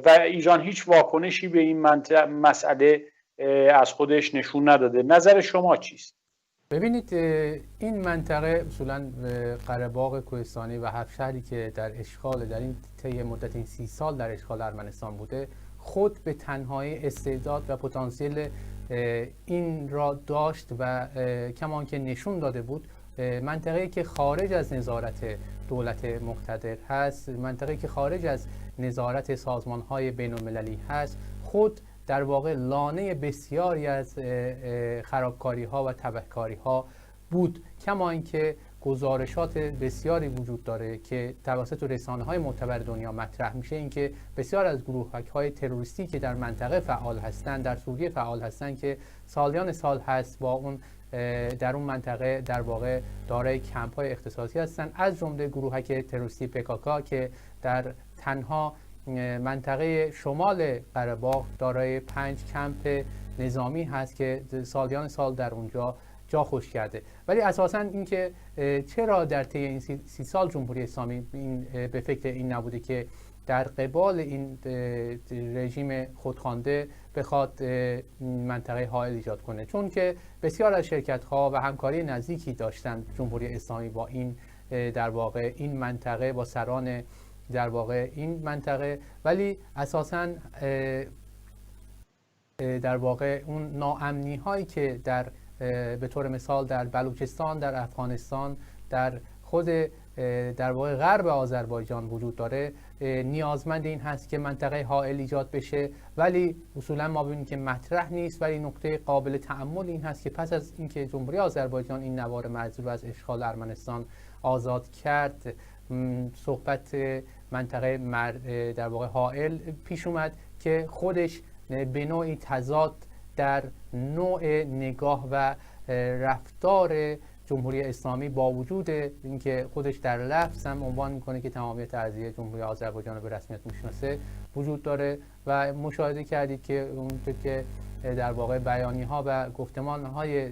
و ایران هیچ واکنشی به این مسئله از خودش نشون نداده. نظر شما چیست؟ ببینید، این منطقه اصولا قره باغ کوهستانی و 7 شهری که در اشغال، در این طی مدت این 30 سال در اشغال ارمنستان بوده، خود به تنهایی استعداد و پتانسیل این را داشت و کمان که نشون داده بود منطقه‌ای که خارج از نظارت دولت مقتدر هست، منطقه‌ای که خارج از نظارت سازمان‌های بین‌المللی هست، خود در واقع لانه بسیاری از خرابکاری‌ها و تبهکاری‌ها بود. کما اینکه گزارشات بسیاری وجود داره که توسط رسانه‌های معتبر دنیا مطرح میشه، اینکه بسیار از گروه‌های تروریستی که در منطقه فعال هستند، در سوریه فعال هستند، که سالیان سال هست با اون در اون منطقه در واقع دارای کمپ‌های اختصاصی هستند، از جمله گروهک تروریستی PKK که در تنها منطقه شمال قره باغ دارای 5 کمپ نظامی هست که سالیان سال در اونجا جا خوش کرده. ولی اساساً اینکه چرا در طی این 30 سال جمهوری اسلامی به فکر این نبوده که در قبال این رژیم خودخوانده بخواد منطقه حائل ایجاد کنه، چون که بسیار از شرکت‌ها و همکاری نزدیکی داشتن جمهوری اسلامی با این در واقع این منطقه، با سران در واقع این منطقه، ولی اساساً در واقع اون ناامنی هایی که به طور مثال در بلوچستان، در افغانستان، در خود در واقع غرب آذربایجان وجود داره، نیازمند این هست که منطقه حائل ایجاد بشه، ولی اصولا ما ببینیم که مطرح نیست. ولی نکته قابل تأمل این هست که پس از اینکه جمهوری آذربایجان این نوار مرزی رو از اشغال ارمنستان آزاد کرد، صحبت منطقه در واقع حائل پیش اومد که خودش به نوعی تضاد در نوع نگاه و رفتار جمهوری اسلامی، با وجود اینکه خودش در لفظ هم عنوان میکنه که تمامیت ارضی جمهوری آذربایجان رو به رسمیت میشناسه، وجود داره. و مشاهده کردید که اونطور که در واقع بیانی ها و گفتمان های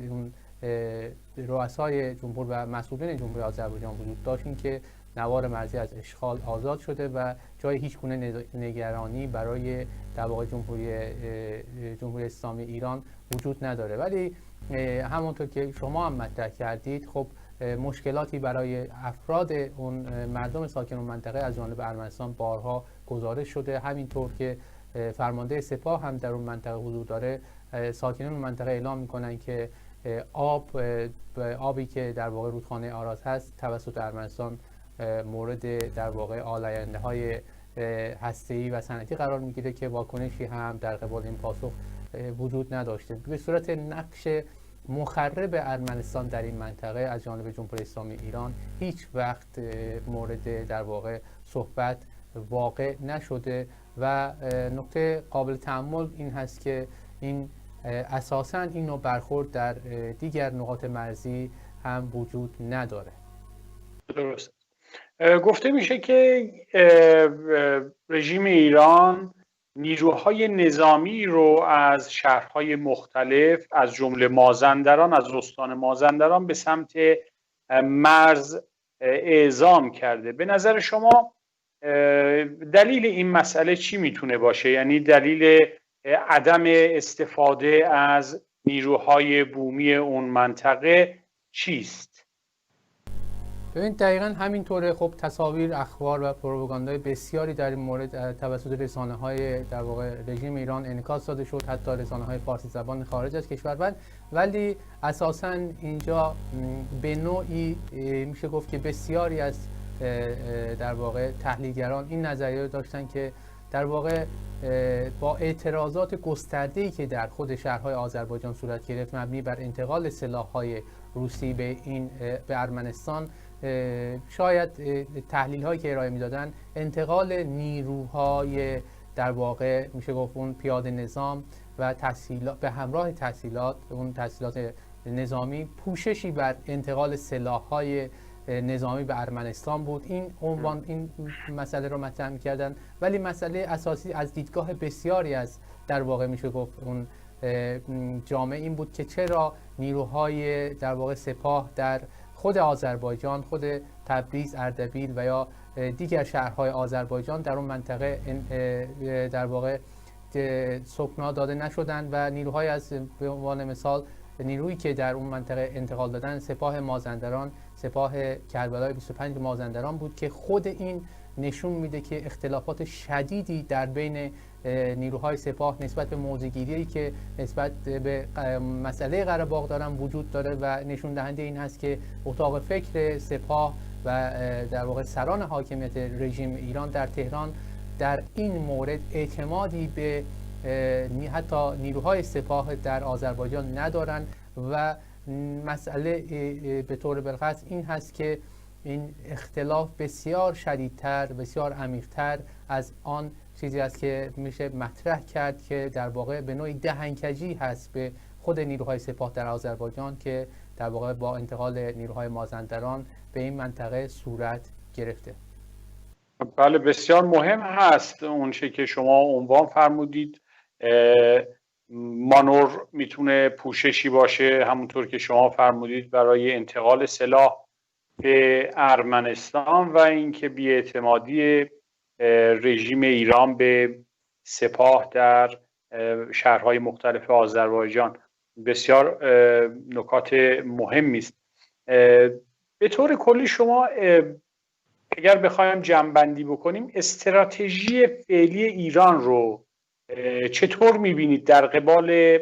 رؤسای جمهور و مسئولین جمهوری آذربایجان وجود داشت، این که نوار مرزی از اشغال آزاد شده و جای هیچ گونه نگرانی برای در واقع جمهوری اسلامی ایران وجود نداره. ولی همونطور که شما هم مطرح کردید، خب مشکلاتی برای افراد اون مردم ساکن اون منطقه از جانب ارمنستان بارها گزارش شده. همینطور که فرمانده سپاه هم در اون منطقه حضور داره، ساکنان اون منطقه اعلام میکنن که آبی که در واقع رودخانه آراز هست توسط ارمنستان مورد در واقع آلاینده های هسته‌ای و صنعتی قرار میگیره که واکنشی هم در قبال این پاسخ وجود نداشته. به صورت نقش مخرب ارمنستان در این منطقه از جانب جمهوری اسلامی ایران هیچ وقت مورد در واقع صحبت واقع نشده و نکته قابل تأمل این هست که این اساساً این نوع برخورد در دیگر نقاط مرزی هم وجود نداره. درست. گفته میشه که رژیم ایران نیروهای نظامی رو از شهرهای مختلف از جمله مازندران، از استان مازندران به سمت مرز اعزام کرده. به نظر شما دلیل این مسئله چی میتونه باشه؟ یعنی دلیل عدم استفاده از نیروهای بومی اون منطقه چیست؟ ببین دقیقاً همینطوره. خب تصاویر، اخبار و پروپاگاندای بسیاری در این مورد توسط رسانه‌های در واقع رژیم ایران انعکاس داده شد، حتی رسانه‌های فارسی زبان خارج از کشور. ولی اساساً اینجا به نوعی میشه گفت که بسیاری از در واقع تحلیلگران این نظریه داشتن که در واقع با اعتراضات گسترده‌ای که در خود شهرهای آذربایجان صورت گرفت مبنی بر انتقال سلاح‌های روسی به ارمنستان، شاید تحلیل هایی که ارائه میدادن انتقال نیروهای در واقع میشه گفت اون پیاده نظام و تسهیلات به همراه تسهیلات، اون تسهیلات نظامی، پوششی بر انتقال سلاح‌های نظامی به ارمنستان بود. این مسئله رو مطرح می‌کردن. ولی مسئله اساسی از دیدگاه بسیاری از در واقع میشه گفت اون جامعه این بود که چرا نیروهای در واقع سپاه در خود آذربایجان، خود تبریز، اردبیل و یا دیگر شهرهای آذربایجان در اون منطقه در واقع سکنا داده نشدند و نیروهای از به عنوان مثال نیرویی که در اون منطقه انتقال دادن سپاه مازندران، سپاه کربلای 25 مازندران بود که خود این نشون میده که اختلافات شدیدی در بین نیروهای سپاه نسبت به موضع‌گیری که نسبت به مسئله قره باغ دارن وجود داره و نشون دهنده این هست که اتاق فکر سپاه و در واقع سران حاکمیت رژیم ایران در تهران در این مورد اعتمادی به حتی نیروهای سپاه در آذربایجان ندارن و مسئله به طور بالخص این هست که این اختلاف بسیار شدیدتر، بسیار عمیق‌تر از آن چیزی است که میشه مطرح کرد که در واقع به نوعی دهنکجی هست به خود نیروهای سپاه در آذربایجان که در واقع با انتقال نیروهای مازندران به این منطقه صورت گرفته. بله، بسیار مهم هست اون چه که شما عنوان فرمودید. مانور میتونه پوششی باشه همونطور که شما فرمودید برای انتقال سلاح به ارمنستان و اینکه بی‌اعتمادی رژیم ایران به سپاه در شهرهای مختلف آذربایجان بسیار نکات مهمی است. به طور کلی شما اگر بخوایم جمع‌بندی بکنیم استراتژی فعلی ایران رو چطور می‌بینید در قبال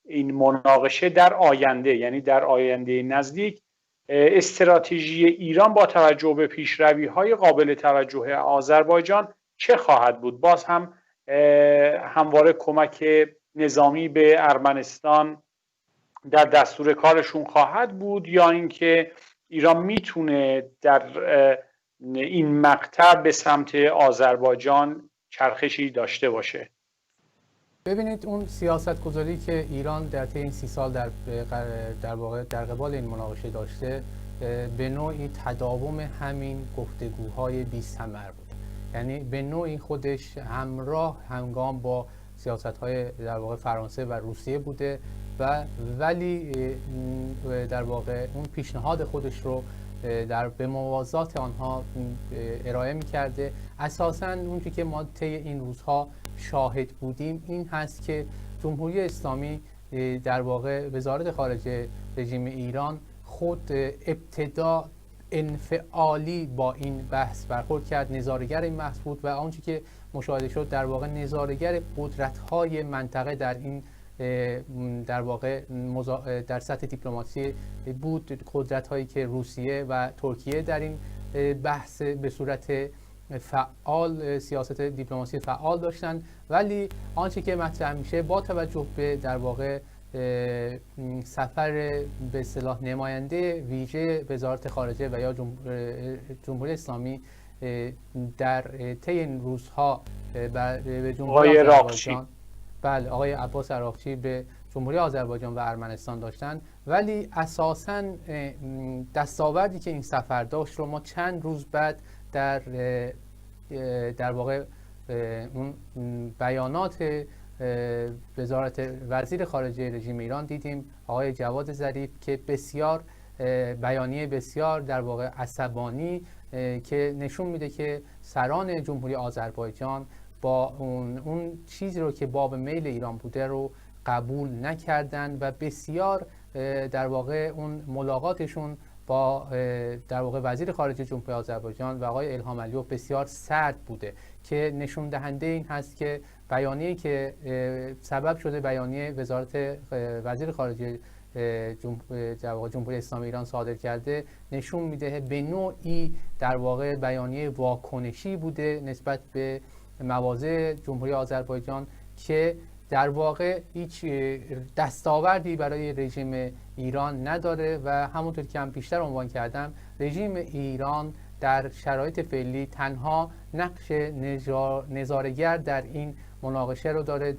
این مناقشه در آینده، یعنی در آینده نزدیک استراتژی ایران با توجه به پیشروی‌های قابل توجه آذربایجان چه خواهد بود؟ باز هم همواره کمک نظامی به ارمنستان در دستور کارشون خواهد بود یا اینکه ایران میتونه در این مقطع به سمت آذربایجان چرخشی داشته باشه؟ ببینید اون سیاست گذاری که ایران در طی این 30 سال در واقع در قبال این مناقشه داشته به نوعی تداوم همین گفتگوهای بی ثمر بود. یعنی به نوعی خودش همگام با سیاست‌های در واقع فرانسه و روسیه بوده ولی در واقع اون پیشنهاد خودش رو به موازات آنها ارائه می‌کرده. اساساً اون که ما طی این روزها شاهد بودیم این هست که جمهوری اسلامی در واقع وزارت خارجه رژیم ایران خود ابتدا انفعالی با این بحث برخورد کرد، نظاره‌گر این بحث بود و آنچه که مشاهده شد در واقع نظاره‌گر قدرت‌های منطقه در این در واقع در سطح دیپلماسی بود، قدرت‌هایی که روسیه و ترکیه در این بحث به صورت فعال سیاست دیپلماسی فعال داشتن. ولی آنچه که مطرح میشه با توجه به در واقع سفر به اصطلاح نماینده ویژه وزارت خارجه و یا جمهوری اسلامی در طی این روزها به جمهوری آذربایجان، بله آقای عباس عراقچی به جمهوری آذربایجان و ارمنستان داشتن، ولی اساساً دستاوردی که این سفر داشت رو ما چند روز بعد در واقع اون بیانات وزیر خارجه رژیم ایران دیدیم، آقای جواد ظریف که بسیار بیانیه بسیار در واقع عصبانی که نشون میده که سران جمهوری آذربایجان با اون چیزی رو که باب میل ایران بوده رو قبول نکردن و بسیار در واقع اون ملاقاتشون با در واقع وزیر خارجه جمهوری آذربایجان و آقای الهام علیوف بسیار سرد بوده که نشون دهنده این هست که بیانیه‌ای که سبب شده بیانیه وزارت وزیر خارجه جمهوری اسلامی ایران صادر کرده نشون میده به نوعی در واقع بیانیه واکنشی بوده نسبت به مواضع جمهوری آذربایجان که در واقع هیچ دستاوردی برای رژیم ایران نداره و همونطور که هم بیشتر عنوان کردم رژیم ایران در شرایط فعلی تنها نقش نظاره‌گر در این مناقشه رو داره،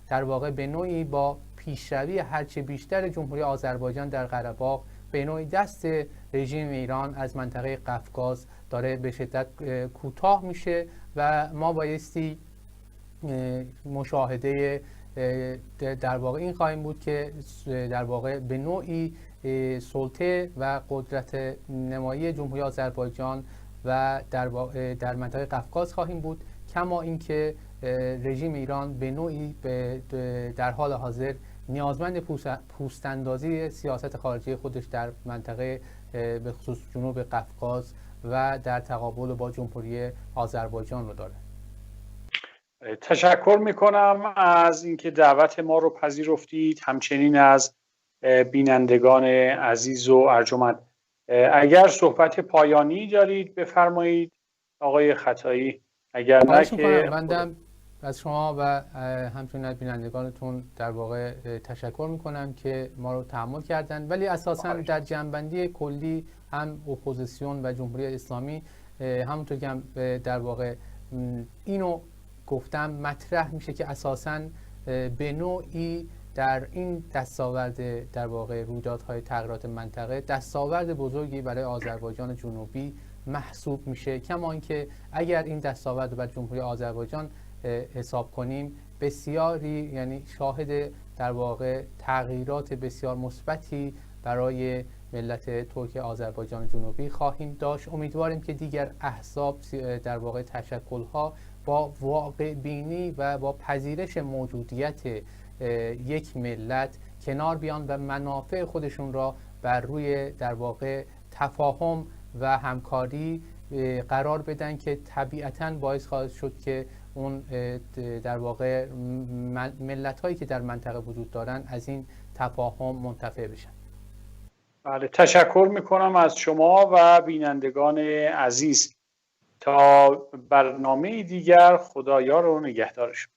در واقع به نوعی با پیشروی هرچه بیشتر جمهوری آذربایجان در قره باغ به نوعی دست رژیم ایران از منطقه قفقاز داره به شدت کوتاه میشه و ما بایستی مشاهده در واقع این خواهیم بود که در واقع به نوعی سلطه و قدرت نمایی جمهوری آذربایجان و در منطقه قفقاز خواهیم بود، کما اینکه رژیم ایران به نوعی در حال حاضر نیازمند پوست‌اندازی سیاست خارجی خودش در منطقه به خصوص جنوب قفقاز و در تقابل با جمهوری آذربایجان رو داره. تشکر میکنم از اینکه دعوت ما رو پذیرفتید، همچنین از بینندگان عزیز و ارجمند. اگر صحبت پایانی دارید بفرمایید آقای خطایی، اگر نه که بندم از شما و همچنین از بینندگانتون در واقع تشکر میکنم که ما رو تحمل کردن، ولی اساساً در جنبندی کلی هم اپوزیسیون و جمهوری اسلامی همونطور که هم در واقع اینو گفتم مطرح میشه که اساساً به نوعی در این دستاورد در واقع رویدادهای تغییرات منطقه دستاورد بزرگی برای آذربایجان جنوبی محسوب میشه، کما اینکه اگر این دستاورد رو بر جمهوری آذربایجان حساب کنیم بسیاری یعنی شاهد در واقع تغییرات بسیار مثبتی برای ملت ترک آذربایجان جنوبی خواهیم داشت. امیدواریم که دیگر احزاب در واقع تشکل‌ها با واقع بینی و با پذیرش موجودیت یک ملت کنار بیان و منافع خودشون را بر روی در واقع تفاهم و همکاری قرار بدن که طبیعتاً باعث خواهد شد که اون در واقع ملت هایی که در منطقه وجود دارن از این تفاهم منتفع بشن. بله، تشکر میکنم از شما و بینندگان عزیز. تا برنامه دیگر خدایار و نگهدارشون.